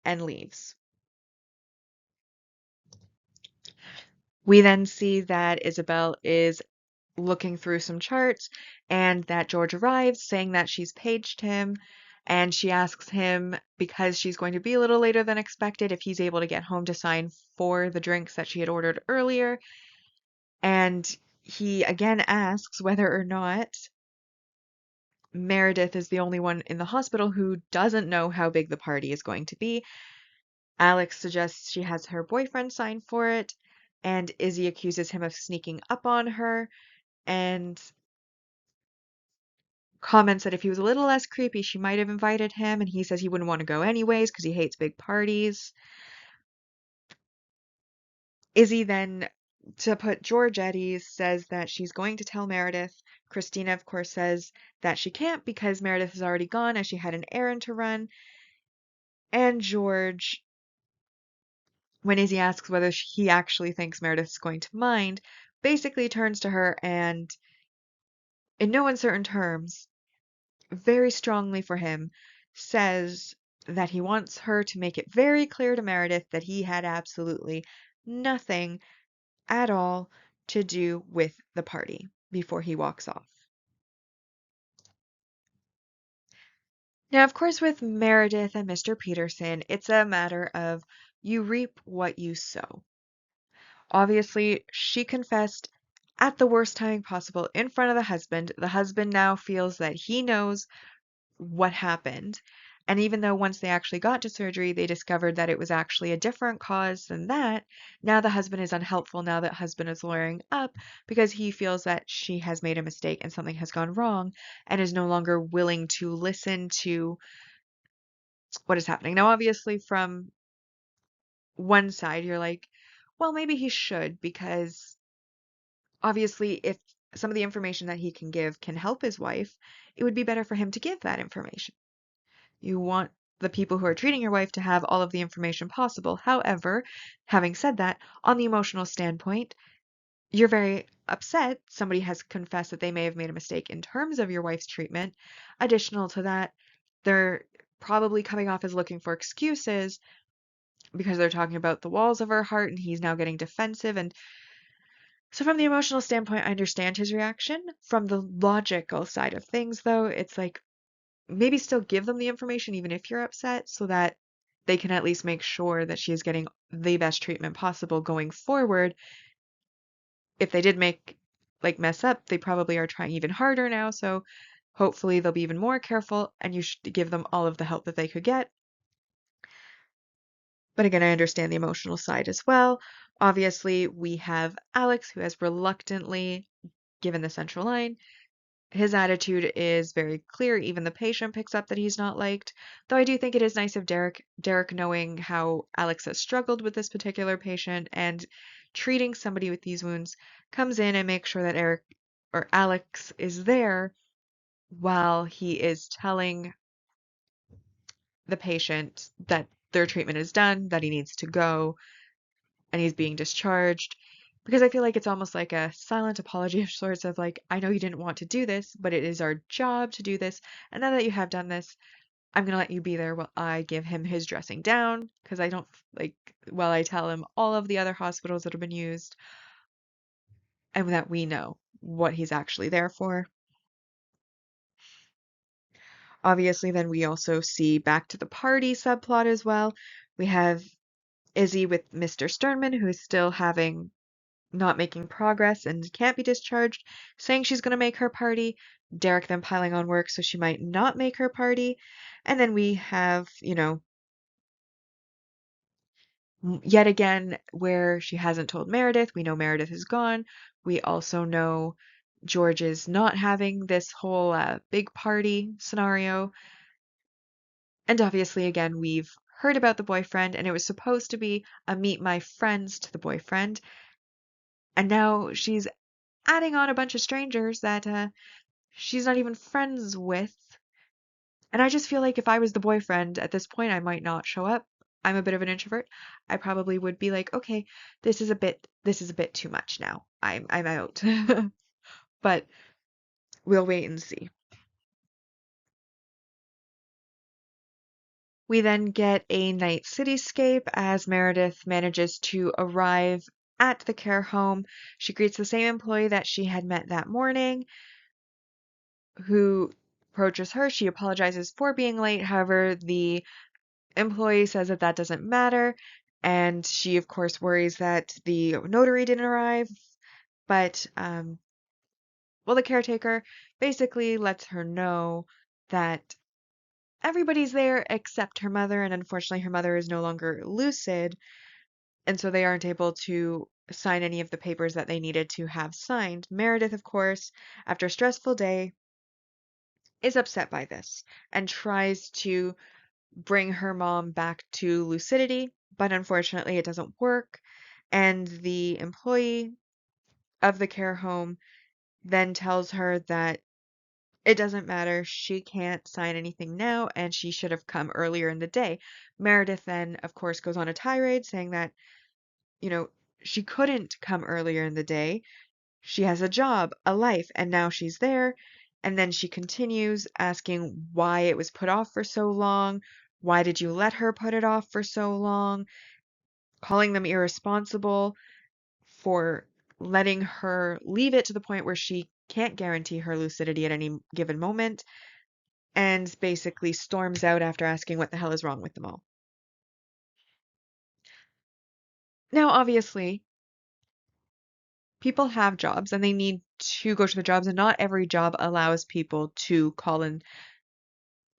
and leaves. We then see that Isabel is looking through some charts and that George arrives, saying that she's paged him, and she asks him, because she's going to be a little later than expected, if he's able to get home to sign for the drinks that she had ordered earlier. And he again asks whether or not Meredith is the only one in the hospital who doesn't know how big the party is going to be. Alex suggests she has her boyfriend sign for it, and Izzy accuses him of sneaking up on her and comments that if he was a little less creepy, she might have invited him, and he says he wouldn't want to go anyways because he hates big parties. Izzy then, to put George at ease, says that she's going to tell Meredith. Christina, of course, says that she can't because Meredith is already gone as she had an errand to run. And George, when Izzy asks whether he actually thinks Meredith's going to mind, basically turns to her and, in no uncertain terms, very strongly for him, says that he wants her to make it very clear to Meredith that he had absolutely nothing at all to do with the party before he walks off. Now, of course, with Meredith and Mr. Peterson, it's a matter of you reap what you sow. Obviously, she confessed at the worst timing possible in front of the husband. The husband now feels that he knows what happened. And even though once they actually got to surgery, they discovered that it was actually a different cause than that, now the husband is unhelpful now that husband is lawyering up because he feels that she has made a mistake and something has gone wrong and is no longer willing to listen to what is happening. Now, obviously, from one side, you're like, well, maybe he should, because obviously, if some of the information that he can give can help his wife, it would be better for him to give that information. You want the people who are treating your wife to have all of the information possible. However, having said that, on the emotional standpoint, you're very upset. Somebody has confessed that they may have made a mistake in terms of your wife's treatment. Additional to that, they're probably coming off as looking for excuses because they're talking about the walls of her heart and he's now getting defensive. And so, from the emotional standpoint, I understand his reaction. From the logical side of things, though, it's like, maybe still give them the information even if you're upset so that they can at least make sure that she is getting the best treatment possible going forward. If they did mess up, they probably are trying even harder now, so hopefully they'll be even more careful and you should give them all of the help that they could get. But again, I understand the emotional side as well. Obviously, we have Alex, who has reluctantly given the central line. His attitude is very clear. Even the patient picks up that he's not liked. Though I do think it is nice of Derek knowing how Alex has struggled with this particular patient and treating somebody with these wounds, comes in and makes sure that Eric or Alex is there while he is telling the patient that their treatment is done, that he needs to go, and he's being discharged. Because I feel like it's almost like a silent apology of sorts of like, I know you didn't want to do this, but it is our job to do this. And now that you have done this, I'm going to let you be there while I give him his dressing down. Because I don't like, while I tell him all of the other hospitals that have been used and that we know what he's actually there for. Obviously, then we also see back to the party subplot as well. We have Izzy with Mr. Sternman, who is still having not making progress and can't be discharged, saying she's going to make her party. Derek then piling on work so she might not make her party. And then we have, yet again where she hasn't told Meredith. We know Meredith is gone. We also know George is not having this whole big party scenario. And obviously, again, we've heard about the boyfriend, and it was supposed to be a meet my friends to the boyfriend. And now she's adding on a bunch of strangers that she's not even friends with. And I just feel like if I was the boyfriend at this point, I might not show up. I'm a bit of an introvert. I probably would be like, okay, this is a bit too much now. I'm out. But we'll wait and see. We then get a night cityscape as Meredith manages to arrive at the care home. She greets the same employee that she had met that morning, who approaches her. She apologizes for being late. However, the employee says that that doesn't matter. And she, of course, worries that the notary didn't arrive. But, well, the caretaker basically lets her know that everybody's there except her mother. And unfortunately, her mother is no longer lucid. And so they aren't able to sign any of the papers that they needed to have signed. Meredith, of course, after a stressful day, is upset by this and tries to bring her mom back to lucidity, but unfortunately it doesn't work. And the employee of the care home then tells her that it doesn't matter, she can't sign anything now, and she should have come earlier in the day. Meredith then, of course, goes on a tirade saying that, you know, she couldn't come earlier in the day. She has a job, a life, and now she's there. And then she continues asking why it was put off for so long. Why did you let her put it off for so long? Calling them irresponsible for letting her leave it to the point where she can't guarantee her lucidity at any given moment, and basically storms out after asking what the hell is wrong with them all. Now, obviously, people have jobs and they need to go to their jobs, and not every job allows people to call in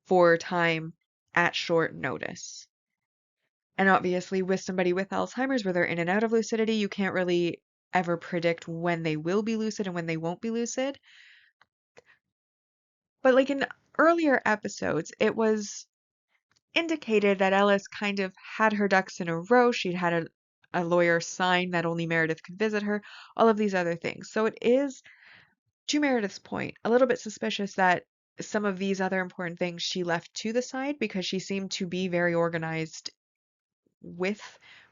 for time at short notice. And obviously, with somebody with Alzheimer's, where they're in and out of lucidity, you can't really ever predict when they will be lucid and when they won't be lucid. But like in earlier episodes, it was indicated that Ellis kind of had her ducks in a row. She'd had a lawyer sign that only Meredith could visit her, all of these other things. So it is, to Meredith's point, a little bit suspicious that some of these other important things she left to the side because she seemed to be very organized with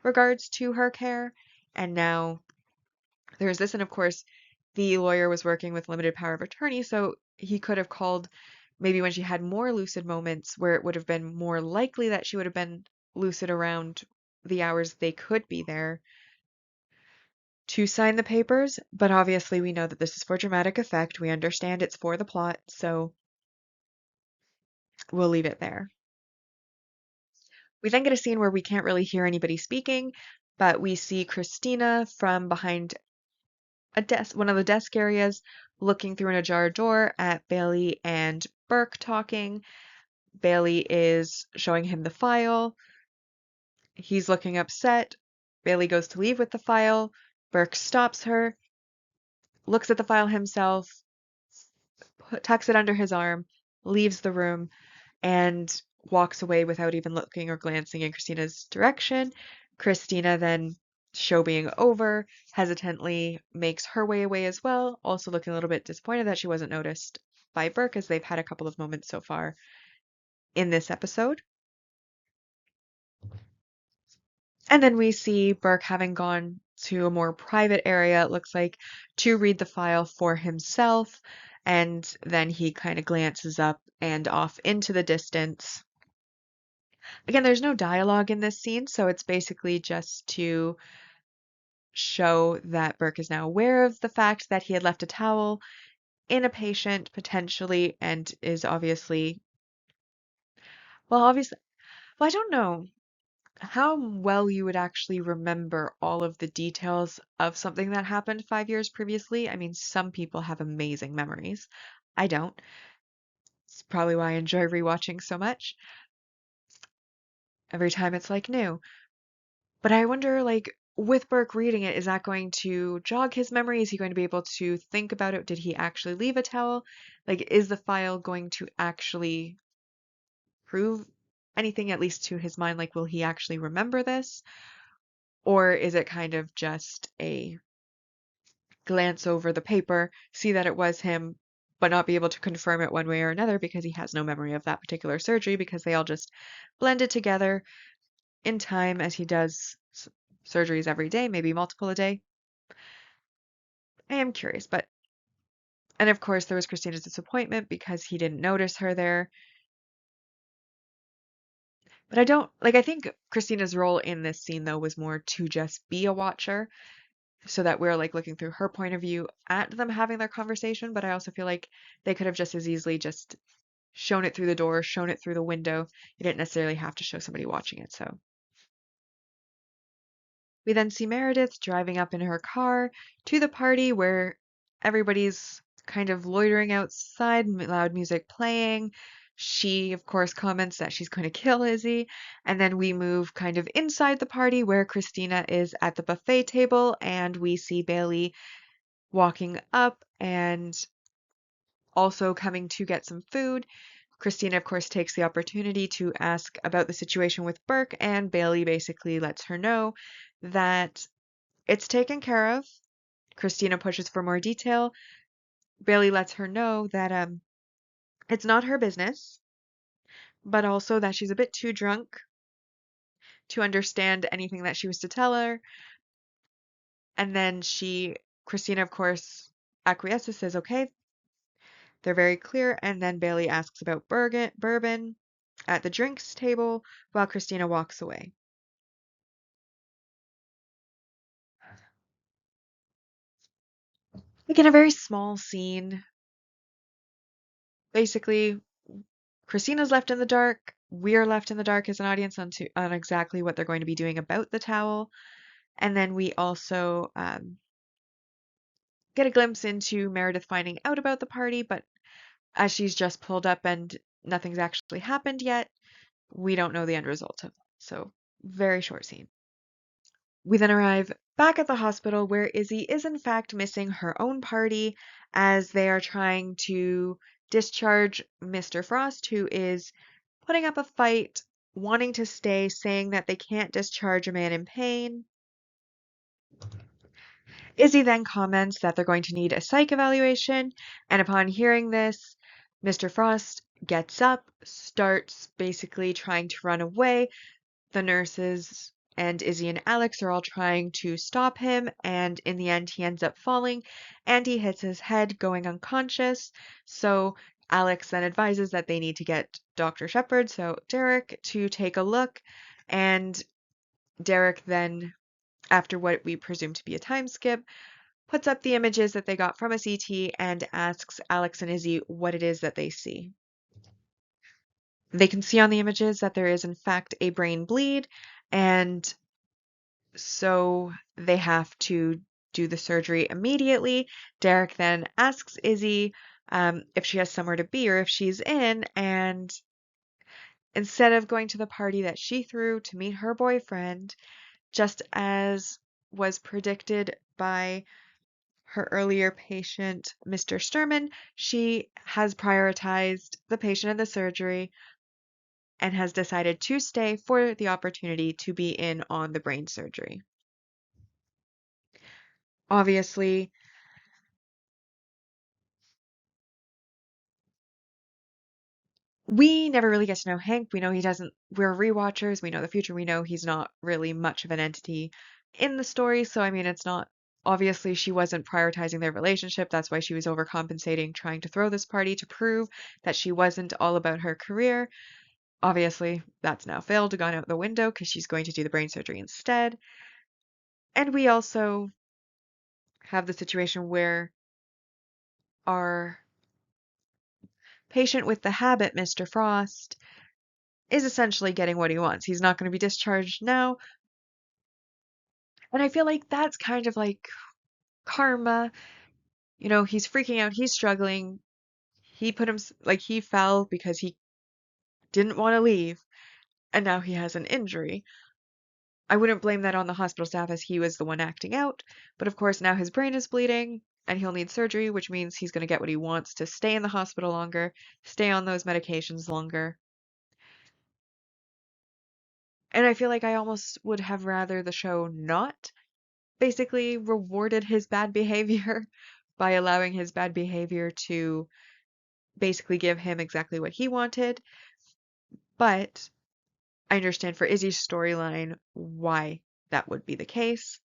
regards to her care. And now there's this, and of course, the lawyer was working with limited power of attorney, so he could have called maybe when she had more lucid moments where it would have been more likely that she would have been lucid around the hours they could be there to sign the papers. But obviously, we know that this is for dramatic effect. We understand it's for the plot, so we'll leave it there. We then get a scene where we can't really hear anybody speaking, but we see Christina from behind a desk, one of the desk areas, looking through an ajar door at Bailey and Burke talking. Bailey is showing him the file. He's looking upset. Bailey goes to leave with the file. Burke stops her, looks at the file himself, tucks it under his arm, leaves the room, and walks away without even looking or glancing in Christina's direction. Christina then, show being over, hesitantly makes her way away as well, also looking a little bit disappointed that she wasn't noticed by Burke, as they've had a couple of moments so far in this episode. And then we see Burke having gone to a more private area, it looks like, to read the file for himself. And then he kind of glances up and off into the distance. Again, there's no dialogue in this scene, so it's basically just to show that Burke is now aware of the fact that he had left a towel in a patient potentially and is obviously, obviously, I don't know how well you would actually remember all of the details of something that happened 5 years previously. I mean, some people have amazing memories. I don't. It's probably why I enjoy rewatching so much. Every time it's like new. But I wonder, like, with Burke reading it, is that going to jog his memory? Is he going to be able to think about it? Did he actually leave a towel? Like, is the file going to actually prove anything, at least to his mind? Like, will he actually remember this? Or is it kind of just a glance over the paper, see that it was him, but not be able to confirm it one way or another because he has no memory of that particular surgery because they all just blended together in time as he does surgeries every day, maybe multiple a day. I am curious, but and of course there was Christina's disappointment because he didn't notice her there. But I don't like I think Christina's role in this scene though was more to just be a watcher so that we're like looking through her point of view at them having their conversation, but I also feel like they could have just as easily just shown it through the door, shown it through the window. You didn't necessarily have to show somebody watching it. So we then see Meredith driving up in her car to the party where everybody's kind of loitering outside, loud music playing. She, of course, comments that she's going to kill Izzy. And then we move kind of inside the party where Christina is at the buffet table and we see Bailey walking up and also coming to get some food. Christina, of course, takes the opportunity to ask about the situation with Burke, and Bailey basically lets her know that it's taken care of. Christina pushes for more detail. Bailey lets her know that it's not her business, but also that she's a bit too drunk to understand anything that she was to tell her. And then Christina, of course, acquiesces, says, okay, they're very clear. And then Bailey asks about bourbon at the drinks table while Christina walks away. Again, a very small scene. Basically, Christina's left in the dark. We're left in the dark as an audience on exactly what they're going to be doing about the towel. And then we also get a glimpse into Meredith finding out about the party, but as she's just pulled up and nothing's actually happened yet, we don't know the end result of it. So, very short scene. We then arrive back at the hospital where Izzy is in fact missing her own party as they are trying to discharge Mr. Frost, who is putting up a fight, wanting to stay, saying that they can't discharge a man in pain. Izzy then comments that they're going to need a psych evaluation, and upon hearing this, Mr. Frost gets up, starts basically trying to run away. The nurses and Izzy and Alex are all trying to stop him, and in the end, he ends up falling and he hits his head, going unconscious. So Alex then advises that they need to get Dr. Shepard, so Derek, to take a look. And Derek then, after what we presume to be a time skip, puts up the images that they got from a CT and asks Alex and Izzy what it is that they see. They can see on the images that there is, in fact, a brain bleed, and so they have to do the surgery immediately. Derek then asks Izzy if she has somewhere to be or if she's in, and instead of going to the party that she threw to meet her boyfriend, just as was predicted by her earlier patient, Mr. Sturman, she has prioritized the patient and the surgery and has decided to stay for the opportunity to be in on the brain surgery. Obviously, we never really get to know Hank. We know he doesn't, we're rewatchers. We know the future. We know he's not really much of an entity in the story. So, I mean, it's not, obviously, she wasn't prioritizing their relationship. That's why she was overcompensating, trying to throw this party to prove that she wasn't all about her career. Obviously, that's now failed, gone out the window because she's going to do the brain surgery instead. And we also have the situation where our patient with the habit, Mr. Frost, is essentially getting what he wants. He's not going to be discharged now. And I feel like that's kind of like karma. You know, he's freaking out, he's struggling. He put him, like, he fell because he didn't want to leave, and now he has an injury. I wouldn't blame that on the hospital staff as he was the one acting out, but of course now his brain is bleeding and he'll need surgery, which means he's going to get what he wants to stay in the hospital longer, stay on those medications longer. And I feel like I almost would have rather the show not basically rewarded his bad behavior by allowing his bad behavior to basically give him exactly what he wanted. But I understand for Izzy's storyline why that would be the case.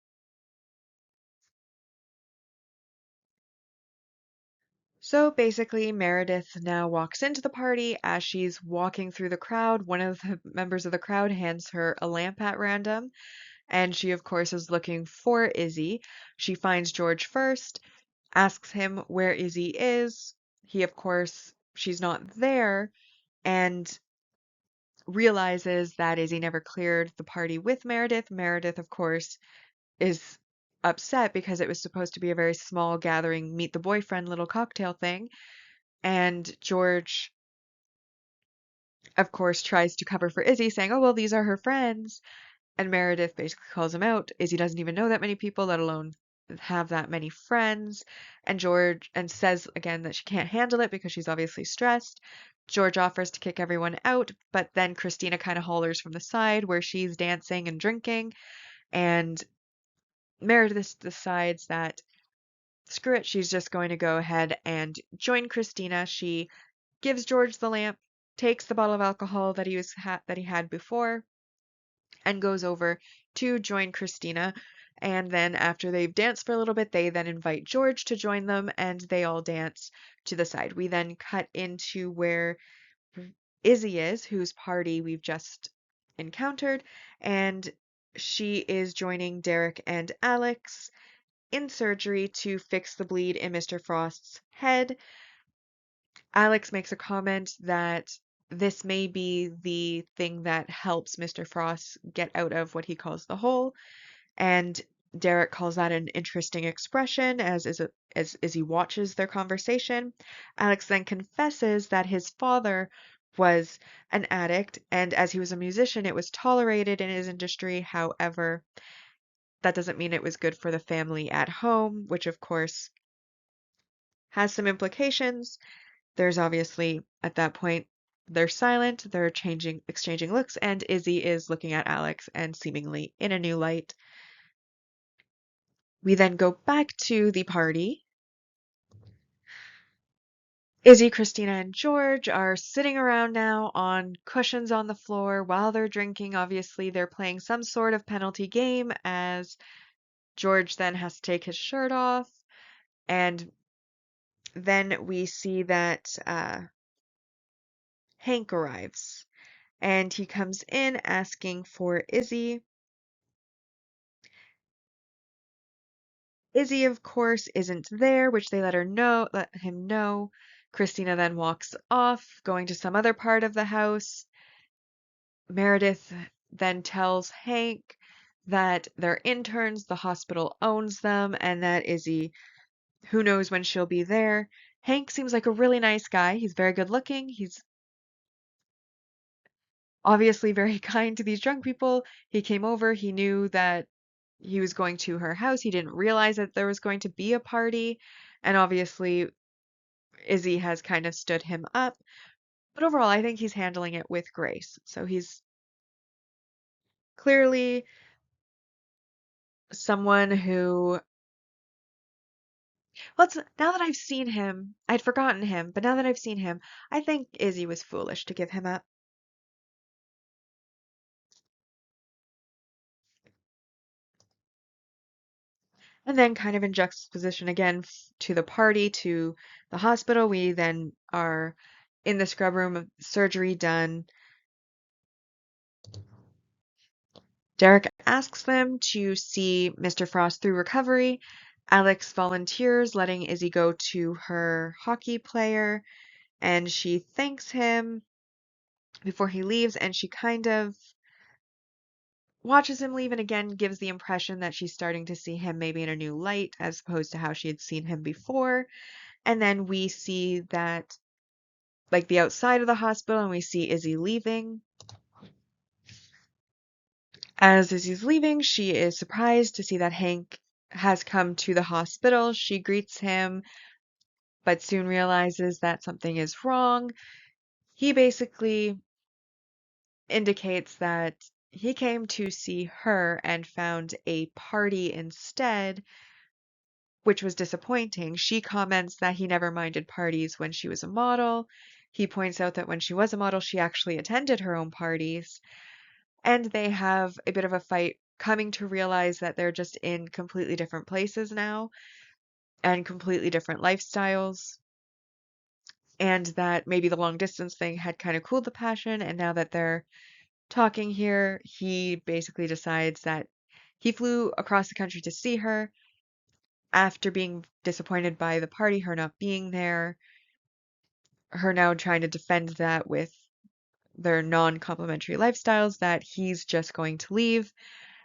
So basically, Meredith now walks into the party. As she's walking through the crowd, one of the members of the crowd hands her a lamp at random, and she, of course, is looking for Izzy. She finds George first, asks him where Izzy is. He, of course, she's not there, and realizes that Izzy never cleared the party with Meredith. Meredith, of course, is upset because it was supposed to be a very small gathering, meet the boyfriend little cocktail thing. And George, of course, tries to cover for Izzy, saying, oh, well, these are her friends. And Meredith basically calls him out. Izzy doesn't even know that many people, let alone have that many friends. And George, and says again that she can't handle it because she's obviously stressed. George offers to kick everyone out, but then Christina kind of hollers from the side where she's dancing and drinking. And Meredith decides that screw it, she's just going to go ahead and join Christina. She gives George the lamp, takes the bottle of alcohol that that he had before, and goes over to join Christina. And then after they've danced for a little bit, they then invite George to join them, and they all dance to the side. We then cut into where Izzy is, whose party we've just encountered, and she is joining Derek and Alex in surgery to fix the bleed in Mr. Frost's head. Alex makes a comment that this may be the thing that helps Mr. Frost get out of what he calls the hole, and Derek calls that an interesting expression as he watches their conversation. Alex then confesses that his father was an addict, and as he was a musician, it was tolerated in his industry. However, that doesn't mean it was good for the family at home, which of course has some implications. There's obviously, at that point, they're silent, they're exchanging looks, and Izzy is looking at Alex and seemingly in a new light. We then go back to the party. Izzy, Christina, and George are sitting around now on cushions on the floor while they're drinking. Obviously, they're playing some sort of penalty game as George then has to take his shirt off. And then we see that Hank arrives and he comes in asking for Izzy. Izzy, of course, isn't there, which they let him know. Christina then walks off, going to some other part of the house. Meredith then tells Hank that they're interns, the hospital owns them, and that Izzy, who knows when she'll be there. Hank seems like a really nice guy. He's very good looking. He's obviously very kind to these drunk people. He came over, he knew that he was going to her house. He didn't realize that there was going to be a party. And obviously, Izzy has kind of stood him up. But overall, I think he's handling it with grace. So he's clearly someone who, now that I've seen him, I'd forgotten him, but now that I've seen him, I think Izzy was foolish to give him up. And then, kind of in juxtaposition again to the party, to the hospital, we then are in the scrub room, surgery done. Derek asks them to see Mr. Frost through recovery. Alex volunteers, letting Izzy go to her hockey player, and she thanks him before he leaves, and she kind of watches him leave and again gives the impression that she's starting to see him maybe in a new light as opposed to how she had seen him before. And then we see that, like, the outside of the hospital, and we see Izzy leaving. As Izzy's leaving, she is surprised to see that Hank has come to the hospital. She greets him, but soon realizes that something is wrong. He basically indicates that he came to see her and found a party instead, which was disappointing. She comments that he never minded parties when she was a model. He points out that when she was a model, she actually attended her own parties, and they have a bit of a fight, coming to realize that they're just in completely different places now and completely different lifestyles, and that maybe the long distance thing had kind of cooled the passion. And now that they're talking here, he basically decides that he flew across the country to see her after being disappointed by the party, her not being there, her now trying to defend that with their non-complimentary lifestyles, that he's just going to leave,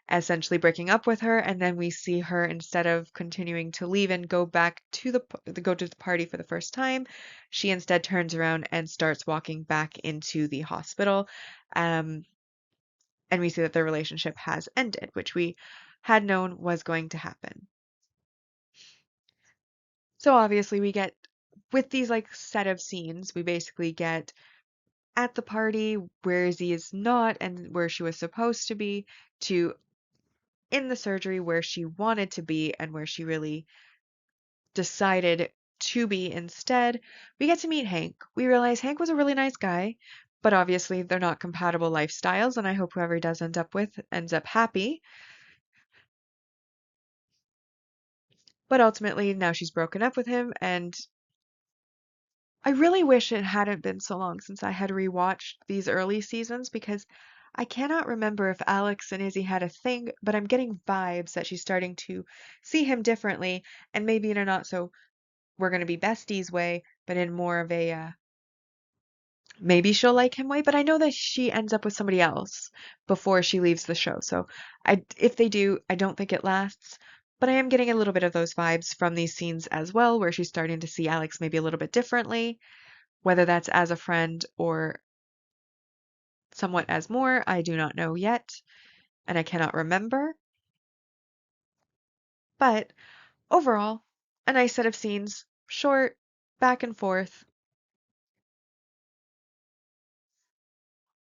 essentially breaking up with her. And then we see her, instead of continuing to leave and go back to the party for the first time, she instead turns around and starts walking back into the hospital. Um, and we see that their relationship has ended, which we had known was going to happen. So obviously we get, with these like set of scenes, we basically get at the party where Z is not and where she was supposed to be, to in the surgery where she wanted to be and where she really decided to be instead. We get to meet Hank. We realize Hank was a really nice guy, but obviously they're not compatible lifestyles, and I hope whoever he does end up with ends up happy. But ultimately, now she's broken up with him, and I really wish it hadn't been so long since I had rewatched these early seasons, because I cannot remember if Alex and Izzy had a thing, but I'm getting vibes that she's starting to see him differently, and maybe in a not so we're going to be besties way, but in more of a maybe she'll like him way. But I know that she ends up with somebody else before she leaves the show. So if they do, I don't think it lasts. But I am getting a little bit of those vibes from these scenes as well, where she's starting to see Alex maybe a little bit differently, whether that's as a friend or somewhat as more, I do not know yet, and I cannot remember. But overall, a nice set of scenes, short, back and forth.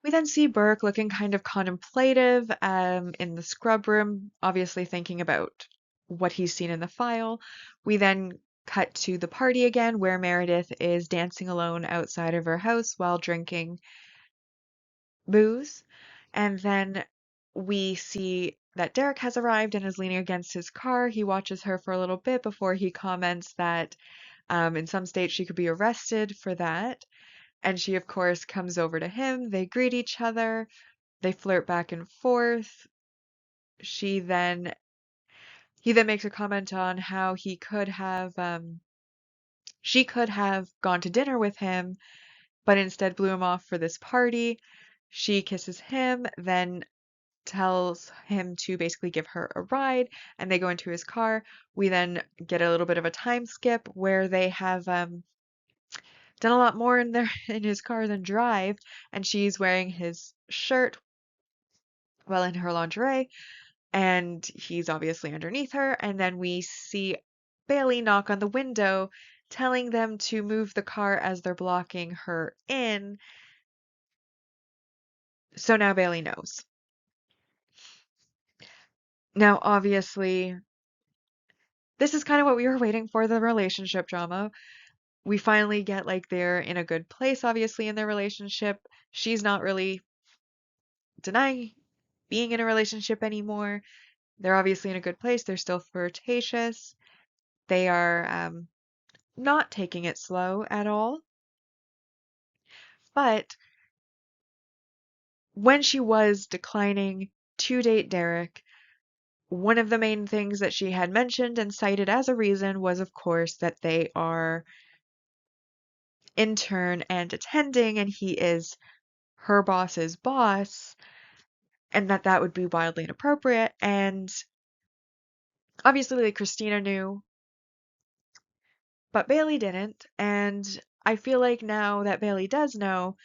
We then see Burke looking kind of contemplative in the scrub room, obviously thinking about what he's seen in the file. We then cut to the party again, where Meredith is dancing alone outside of her house while drinking booze. And then we see that Derek has arrived and is leaning against his car. He watches her for a little bit before he comments that in some states she could be arrested for that. And she, of course, comes over to him. They greet each other. They flirt back and forth. She then He then makes a comment on how she could have gone to dinner with him, but instead blew him off for this party. She kisses him, then tells him to basically give her a ride, and they go into his car. We then get a little bit of a time skip where they have done a lot more in their in his car than drive, and she's wearing his shirt while in her lingerie. and he's obviously underneath her. And then we see Bailey knock on the window, telling them to move the car as they're blocking her in. So now Bailey knows. Now, obviously, this is kind of what we were waiting for, the relationship drama. We finally get like they're in a good place, obviously, in their relationship. She's not really denying being in a relationship anymore. They're obviously in a good place. They're still flirtatious. They are not taking it slow at all. But when she was declining to date Derek, one of the main things that she had mentioned and cited as a reason was, of course, that they are intern and attending, and he is her boss's boss, and that that would be wildly inappropriate. And obviously, like Christina knew, but Bailey didn't. And I feel like now that Bailey does know,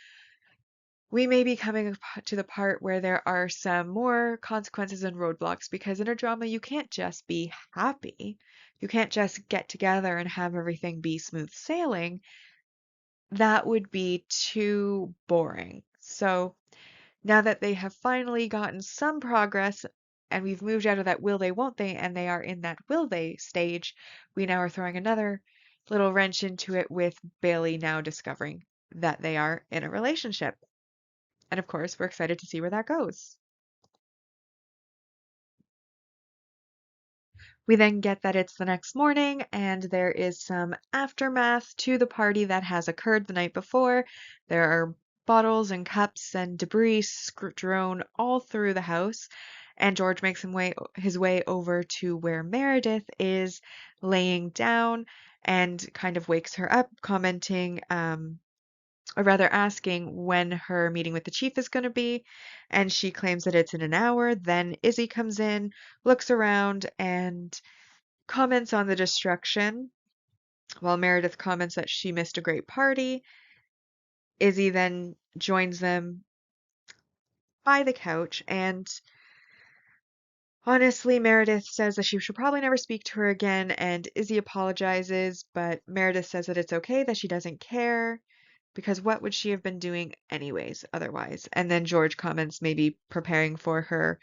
we may be coming to the part where there are some more consequences and roadblocks because in a drama, you can't just be happy. You can't just get together and have everything be smooth sailing. That would be too boring. So now that they have finally gotten some progress and we've moved out of that will they, won't they, and they are in that will they stage, we now are throwing another little wrench into it with Bailey now discovering that they are in a relationship. And of course, we're excited to see where that goes. We then get that it's the next morning and there is some aftermath to the party that has occurred the night before. There are bottles and cups and debris strewn all through the house, and George makes his way over to where Meredith is laying down and kind of wakes her up, commenting, or rather asking when her meeting with the chief is going to be, and she claims that it's in an hour. Then Izzy comes in, looks around, and comments on the destruction, while Meredith comments that she missed a great party. Izzy then joins them by the couch, and honestly, Meredith says that she should probably never speak to her again, and Izzy apologizes, but Meredith says that it's okay, that she doesn't care, because what would she have been doing anyways otherwise? And then George comments maybe preparing for her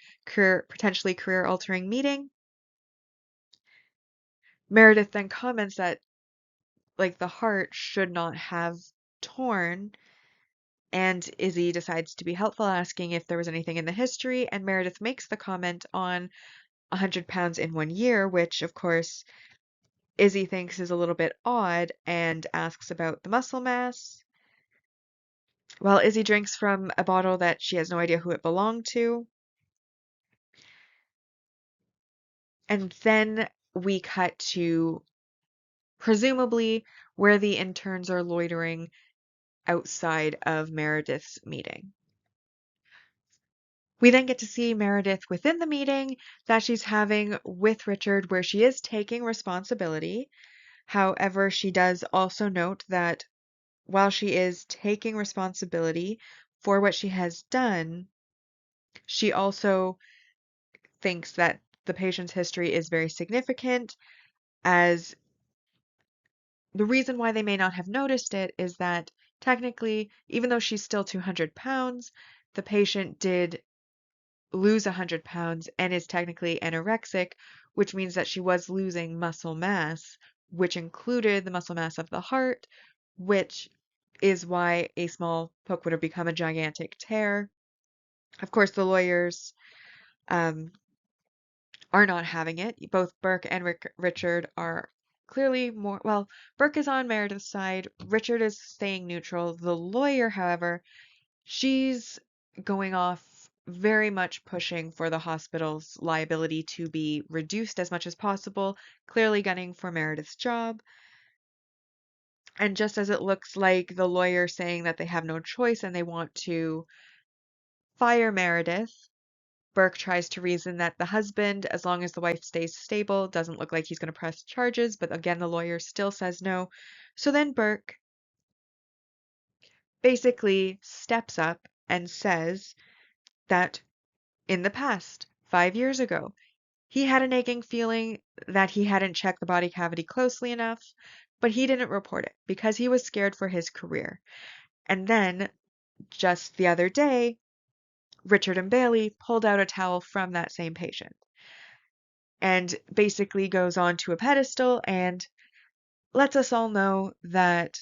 potentially career-altering meeting. Meredith then comments that like the heart should not have torn, and Izzy decides to be helpful, asking if there was anything in the history, and Meredith makes the comment on 100 pounds in 1 year, which of course Izzy thinks is a little bit odd and asks about the muscle mass. While Izzy drinks from a bottle that she has no idea who it belonged to. And then we cut to presumably where the interns are loitering outside of Meredith's meeting. We then get to see Meredith within the meeting that she's having with Richard, where she is taking responsibility. However, she does also note that while she is taking responsibility for what she has done, she also thinks that the patient's history is very significant, as the reason why they may not have noticed it is that technically, even though she's still 200 pounds, the patient did lose 100 pounds and is technically anorexic, which means that she was losing muscle mass, which included the muscle mass of the heart, which is why a small poke would have become a gigantic tear. Of course, the lawyers um, are not having it. Both Burke and Richard are clearly more, well, Burke is on Meredith's side, Richard is staying neutral. The lawyer, however, she's going off very much pushing for the hospital's liability to be reduced as much as possible, clearly gunning for Meredith's job. And just as it looks like the lawyer saying that they have no choice and they want to fire Meredith, Burke tries to reason that the husband, as long as the wife stays stable, doesn't look like he's going to press charges, but again, the lawyer still says no. So then Burke basically steps up and says that in the past, 5 years ago. He had a nagging feeling that he hadn't checked the body cavity closely enough, but he didn't report it because he was scared for his career. And then, just the other day, Richard and Bailey pulled out a towel from that same patient and basically goes on to a pedestal and lets us all know that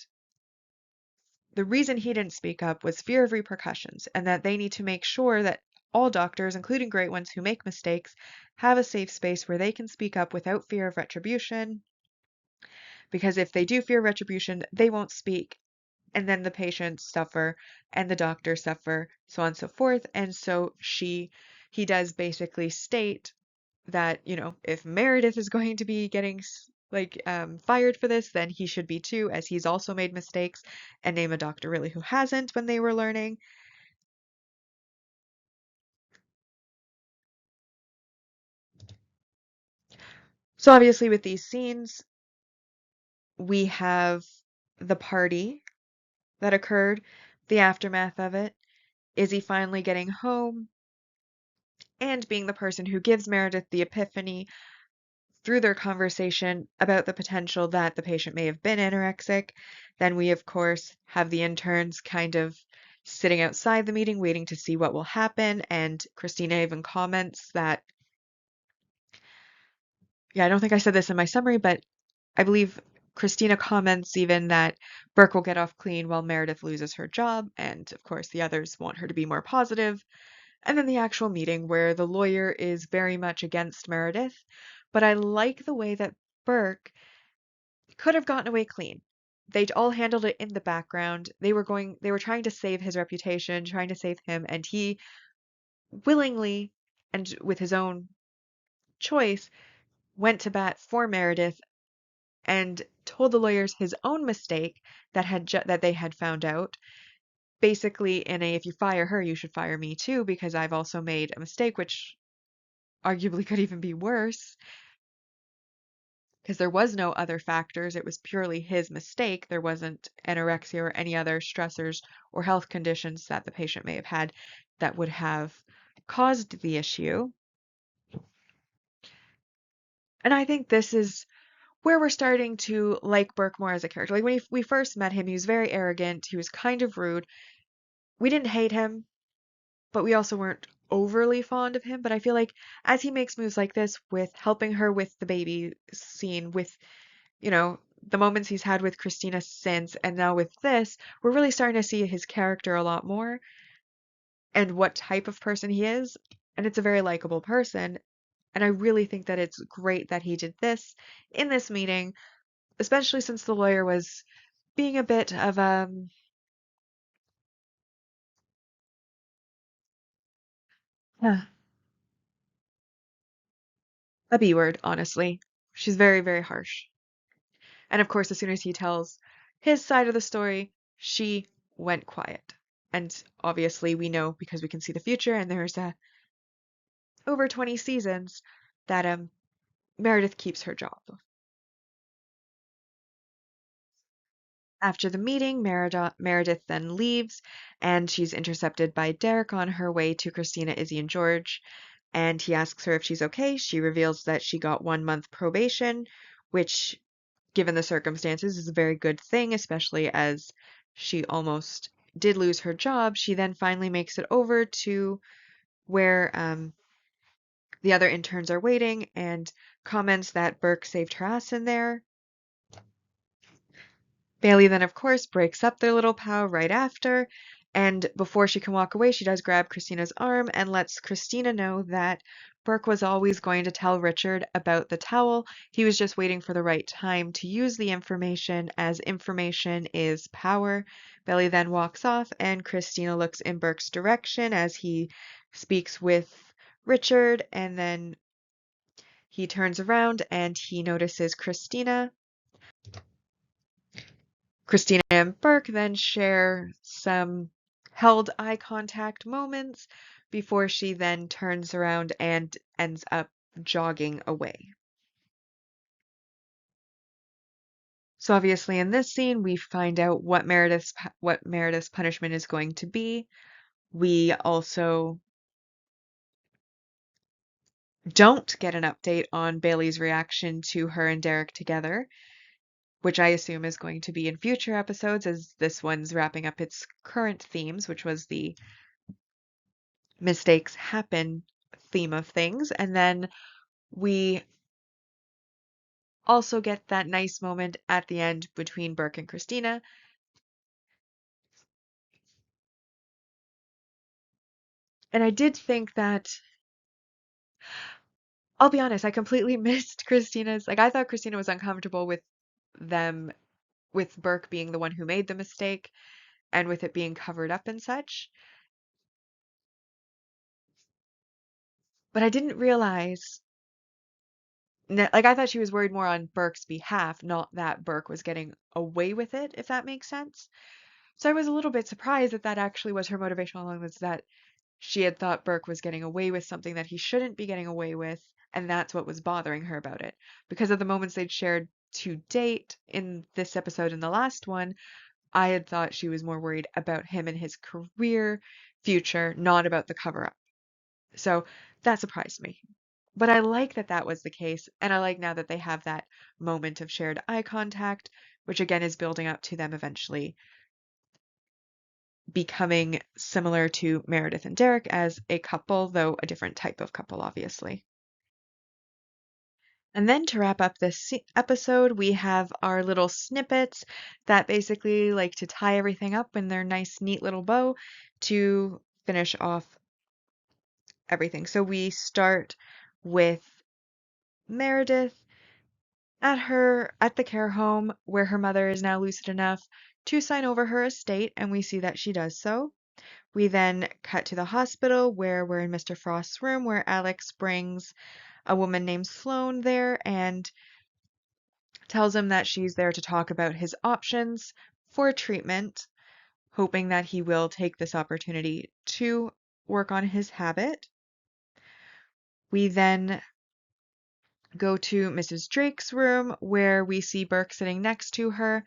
the reason he didn't speak up was fear of repercussions and that they need to make sure that all doctors, including great ones who make mistakes, have a safe space where they can speak up without fear of retribution. Because if they do fear retribution, they won't speak, and then the patients suffer and the doctors suffer, so on and so forth. And so he does basically state that, if Meredith is going to be getting fired for this, then he should be too, as he's also made mistakes, and name a doctor really who hasn't when they were learning. So obviously with these scenes, we have the party that occurred, the aftermath of it, Izzy finally getting home, and being the person who gives Meredith the epiphany through their conversation about the potential that the patient may have been anorexic. Then we, of course, have the interns kind of sitting outside the meeting waiting to see what will happen. And Christina even comments that, yeah, I don't think I said this in my summary, but I believe Christina comments even that Burke will get off clean while Meredith loses her job. And of course, the others want her to be more positive. And then the actual meeting where the lawyer is very much against Meredith. But I like the way that Burke could have gotten away clean. They all handled it in the background. They were trying to save his reputation, trying to save him, and he willingly and with his own choice went to bat for Meredith and told the lawyers his own mistake that they had found out. Basically, in a if you fire her, you should fire me too because I've also made a mistake, which arguably could even be worse because there was no other factors. It was purely his mistake. There wasn't anorexia or any other stressors or health conditions that the patient may have had that would have caused the issue. And I think this is where we're starting to like Burke more as a character. Like when we first met him, he was very arrogant. He was kind of rude. We didn't hate him, but we also weren't overly fond of him. But I feel like as he makes moves like this with helping her with the baby scene, with the moments he's had with Christina since, and now with this, we're really starting to see his character a lot more and what type of person he is. And it's a very likable person. And I really think that it's great that he did this in this meeting, especially since the lawyer was being a bit of yeah, a B word, honestly. She's very, very harsh. And of course, as soon as he tells his side of the story, she went quiet. And obviously, we know because we can see the future, and there's over 20 seasons that Meredith keeps her job. After the meeting, Meredith then leaves, and she's intercepted by Derek on her way to Christina, Izzy, and George. And he asks her if she's okay. She reveals that she got 1 month probation, which, given the circumstances, is a very good thing, especially as she almost did lose her job. She then finally makes it over to where the other interns are waiting and comments that Burke saved her ass in there. Bailey then, of course, breaks up their little pow right after, and before she can walk away, she does grab Christina's arm and lets Christina know that Burke was always going to tell Richard about the towel. He was just waiting for the right time to use the information, as information is power. Bailey then walks off, and Christina looks in Burke's direction as he speaks with Richard, and then he turns around and he notices Christina. Christina and Burke then share some held eye contact moments before she then turns around and ends up jogging away. So obviously in this scene we find out what Meredith's punishment is going to be. We also don't get an update on Bailey's reaction to her and Derek together, which I assume is going to be in future episodes as this one's wrapping up its current themes, which was the mistakes happen theme of things. And then we also get that nice moment at the end between Burke and Christina. And I did think that, I'll be honest, I completely missed Christina's, like, I thought Christina was uncomfortable with them, with Burke being the one who made the mistake and with it being covered up and such. But I didn't realize, like, I thought she was worried more on Burke's behalf, not that Burke was getting away with it, if that makes sense. So I was a little bit surprised that that actually was her motivation all along, was that she had thought Burke was getting away with something that he shouldn't be getting away with, and that's what was bothering her about it. Because of the moments they'd shared to date in this episode and the last one, I had thought she was more worried about him and his career future, not about the cover up. So that surprised me. But I like that that was the case, and I like now that they have that moment of shared eye contact, which again is building up to them eventually becoming similar to Meredith and Derek as a couple, though a different type of couple, obviously. And then to wrap up this episode, we have our little snippets that basically like to tie everything up in their nice, neat little bow to finish off everything. So we start with Meredith at the care home where her mother is now lucid enough to sign over her estate, and we see that she does so. We then cut to the hospital where we're in Mr. Frost's room, where Alex brings a woman named Sloane there and tells him that she's there to talk about his options for treatment, hoping that he will take this opportunity to work on his habit. We then go to Mrs. Drake's room where we see Burke sitting next to her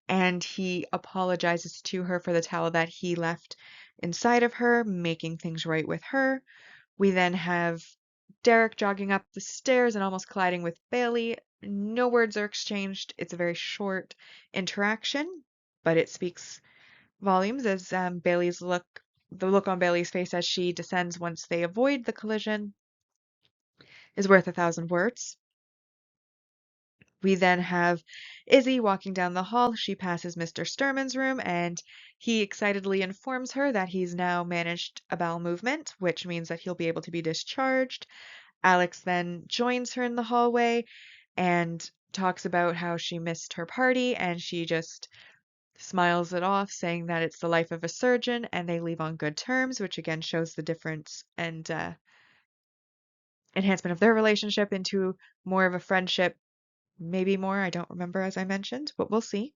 and he apologizes to her for the towel that he left inside of her, making things right with her. We then have Derek jogging up the stairs and almost colliding with Bailey. No words are exchanged. It's a very short interaction, but it speaks volumes as the look on Bailey's face as she descends once they avoid the collision is worth 1,000 words. We then have Izzy walking down the hall. She passes Mr. Sturman's room and he excitedly informs her that he's now managed a bowel movement, which means that he'll be able to be discharged. Alex then joins her in the hallway and talks about how she missed her party and she just smiles it off, saying that it's the life of a surgeon and they leave on good terms, which again shows the difference and enhancement of their relationship into more of a friendship, maybe more. I don't remember, as I mentioned, but we'll see.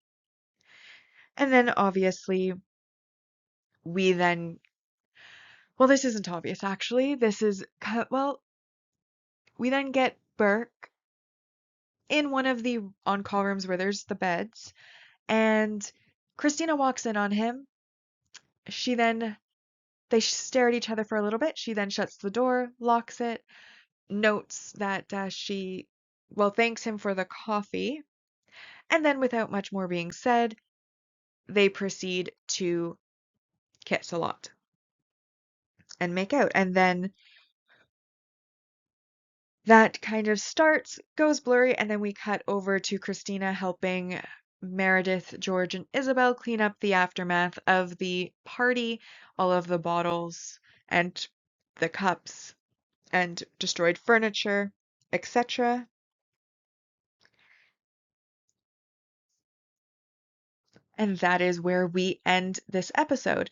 And then obviously, we then, well, this isn't obvious actually. Well, we then get Burke in one of the on call rooms where there's the beds, and Christina walks in on him. She then, they stare at each other for a little bit. She then shuts the door, locks it, notes that thanks him for the coffee. And then, without much more being said, they proceed to kiss a lot and make out. And then that kind of goes blurry, and then we cut over to Christina helping Meredith, George, and Isabel clean up the aftermath of the party, all of the bottles and the cups and destroyed furniture, etc. And that is where we end this episode.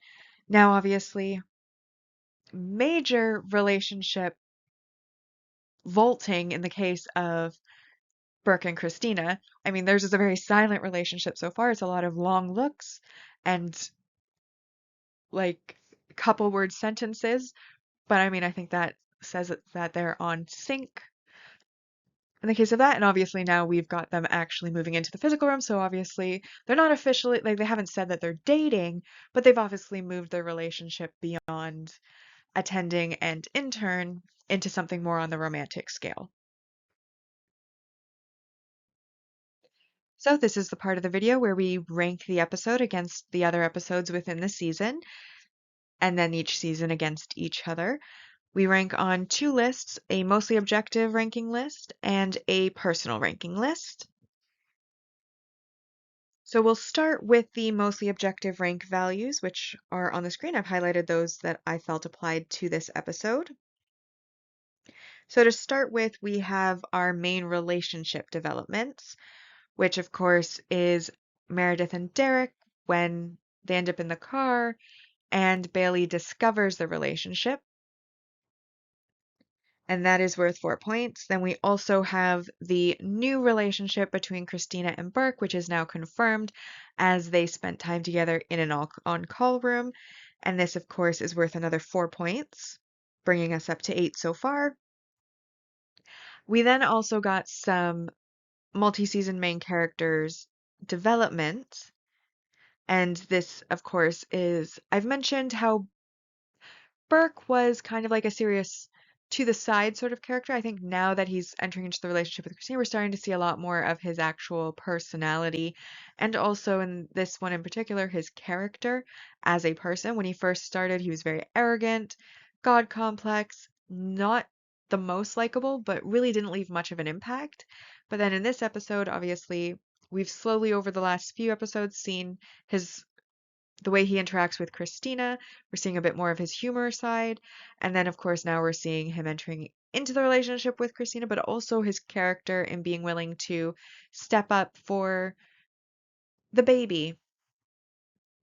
Now, obviously, major relationship vaulting in the case of Burke and Christina. I mean, theirs is a very silent relationship so far. It's a lot of long looks and like couple word sentences. But I mean, I think that says that they're on sync in the case of that. And obviously now we've got them actually moving into the physical room. So obviously they're not officially, like, they haven't said that they're dating, but they've obviously moved their relationship beyond attending and intern into something more on the romantic scale. So this is the part of the video where we rank the episode against the other episodes within the season, and then each season against each other. We rank on two lists, a mostly objective ranking list and a personal ranking list. So we'll start with the mostly objective rank values, which are on the screen. I've highlighted those that I felt applied to this episode. So to start with, we have our main relationship developments, which of course is Meredith and Derek when they end up in the car and Bailey discovers the relationship, and that is worth 4 points. Then we also have the new relationship between Christina and Burke, which is now confirmed as they spent time together in an on-call room. And this, of course, is worth another 4 points, bringing us up to 8 so far. We then also got some multi-season main characters development. And this, of course, is I've mentioned how Burke was kind of like a serious to the side sort of character. I think now that he's entering into the relationship with Christina, we're starting to see a lot more of his actual personality and also in this one in particular, his character as a person. When he first started, he was very arrogant, God complex, not the most likable, but really didn't leave much of an impact. But then in this episode, obviously, we've slowly over the last few episodes seen his the way he interacts with Christina. We're seeing a bit more of his humor side. And then, of course, now we're seeing him entering into the relationship with Christina, but also his character in being willing to step up for the baby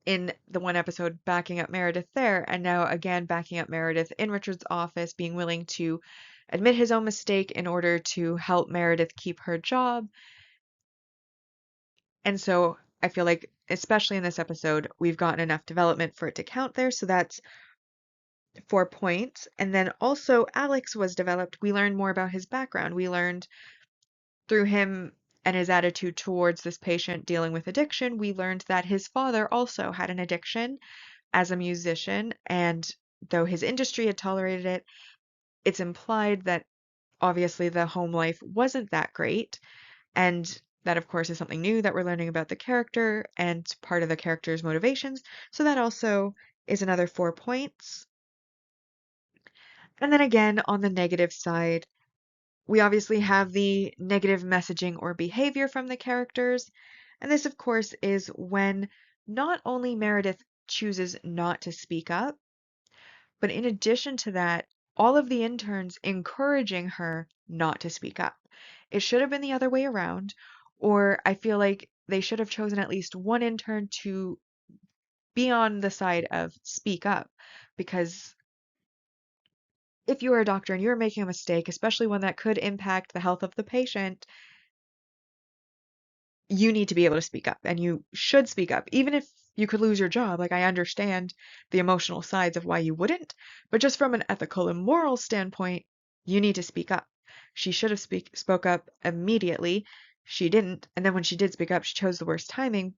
in the one episode, backing up Meredith there. And now, again, backing up Meredith in Richard's office, being willing to admit his own mistake in order to help Meredith keep her job. And so I feel like, especially in this episode, we've gotten enough development for it to count there. So that's 4 points. And then also Alex was developed. We learned more about his background. We learned through him and his attitude towards this patient dealing with addiction, we learned that his father also had an addiction as a musician. And though his industry had tolerated it, it's implied that obviously the home life wasn't that great. And that, of course, is something new that we're learning about the character and part of the character's motivations. So that also is another 4 points. And then again, on the negative side, we obviously have the negative messaging or behavior from the characters. And this, of course, is when not only Meredith chooses not to speak up, but in addition to that, all of the interns encouraging her not to speak up. It should have been the other way around, or I feel like they should have chosen at least one intern to be on the side of speak up, because if you are a doctor and you're making a mistake, especially one that could impact the health of the patient, you need to be able to speak up and you should speak up, even if you could lose your job. Like, I understand the emotional sides of why you wouldn't, but just from an ethical and moral standpoint, you need to speak up. She should have spoke up immediately. She didn't. And then when she did speak up, she chose the worst timing.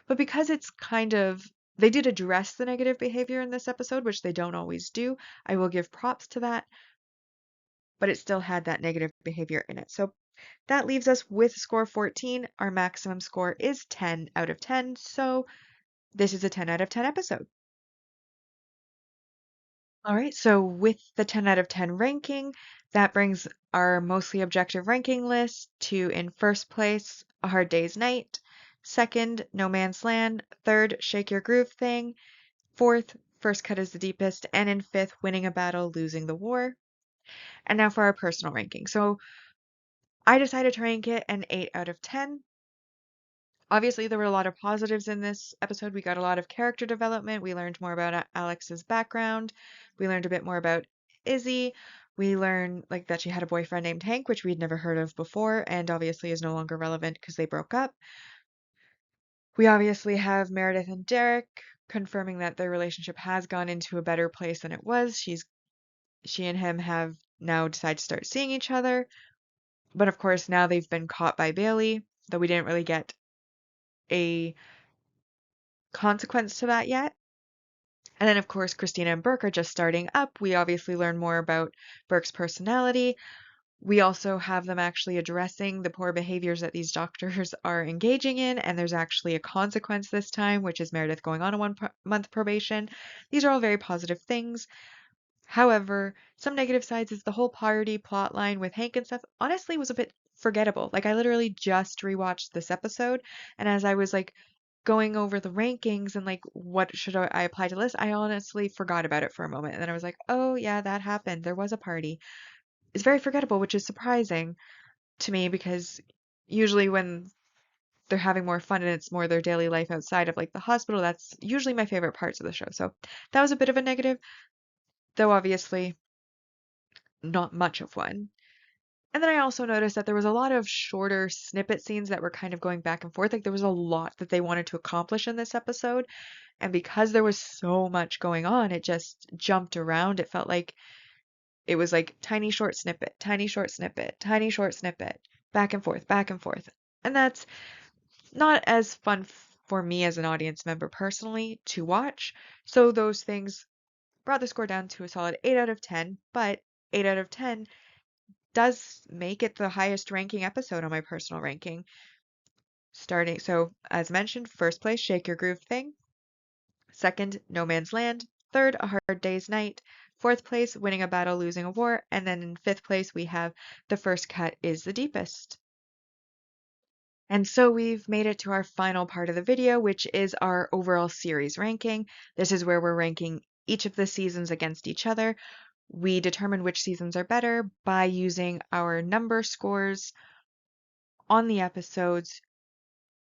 But because it's kind of, they did address the negative behavior in this episode, which they don't always do. I will give props to that, but it still had that negative behavior in it. So that leaves us with score 14. Our maximum score is 10 out of 10, so this is a 10 out of 10 episode. All right, so with the 10 out of 10 ranking, that brings our mostly objective ranking list to in first place, A Hard Day's Night, second, No Man's Land, third, Shake Your Groove Thing, fourth, First Cut is the Deepest, and in fifth, Winning a Battle, Losing the War. And now for our personal ranking. So I decided to rank it an 8 out of 10. Obviously, there were a lot of positives in this episode. We got a lot of character development. We learned more about Alex's background. We learned a bit more about Izzy. We learned like that she had a boyfriend named Hank, which we'd never heard of before, and obviously is no longer relevant because they broke up. We obviously have Meredith and Derek confirming that their relationship has gone into a better place than it was. She and him have now decided to start seeing each other. But of course, now they've been caught by Bailey, though we didn't really get a consequence to that yet. And then, of course, Christina and Burke are just starting up. We obviously learn more about Burke's personality. We also have them actually addressing the poor behaviors that these doctors are engaging in, and there's actually a consequence this time, which is Meredith going on a month probation. These are all very positive things. However, some negative sides is the whole party plot line with Hank and stuff honestly was a bit forgettable. Like I literally just rewatched this episode, and as I was like going over the rankings and like what should I apply to this, I honestly forgot about it for a moment. And then I was like, oh yeah, that happened. There was a party. It's very forgettable, which is surprising to me because usually when they're having more fun and it's more their daily life outside of like the hospital, that's usually my favorite parts of the show. So that was a bit of a negative, though obviously not much of one. And then I also noticed that there was a lot of shorter snippet scenes that were kind of going back and forth. Like there was a lot that they wanted to accomplish in this episode. And because there was so much going on, it just jumped around. It felt like it was like tiny short snippet, tiny short snippet, tiny short snippet, back and forth, back and forth. And that's not as fun for me as an audience member personally to watch. So those things brought the score down to a solid 8 out of 10, but 8 out of 10 does make it the highest ranking episode on my personal ranking. Starting, so as mentioned, first place, Shake Your Groove Thing. Second, No Man's Land. Third, A Hard Day's Night. Fourth place, Winning a Battle, Losing a War. And then in fifth place, we have The First Cut is the Deepest. And so we've made it to our final part of the video, which is our overall series ranking. This is where we're ranking each of the seasons against each other. We determine which seasons are better by using our number scores on the episodes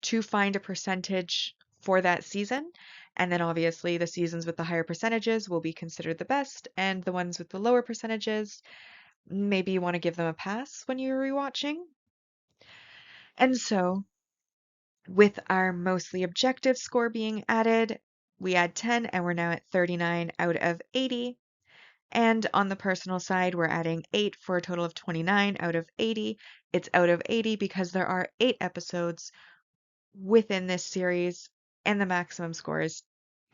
to find a percentage for that season. And then obviously the seasons with the higher percentages will be considered the best, and the ones with the lower percentages, maybe you want to give them a pass when you're rewatching. And so, with our mostly objective score being added, we add 10 and we're now at 39 out of 80. And on the personal side, we're adding 8 for a total of 29 out of 80. It's out of 80 because there are 8 episodes within this series, and the maximum score is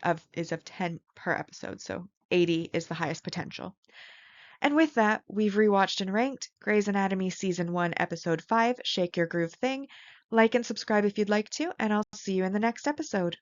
of 10 per episode, so 80 is the highest potential. And with that, we've rewatched and ranked Grey's Anatomy Season 1, Episode 5, Shake Your Groove Thing. Like and subscribe if you'd like to, and I'll see you in the next episode.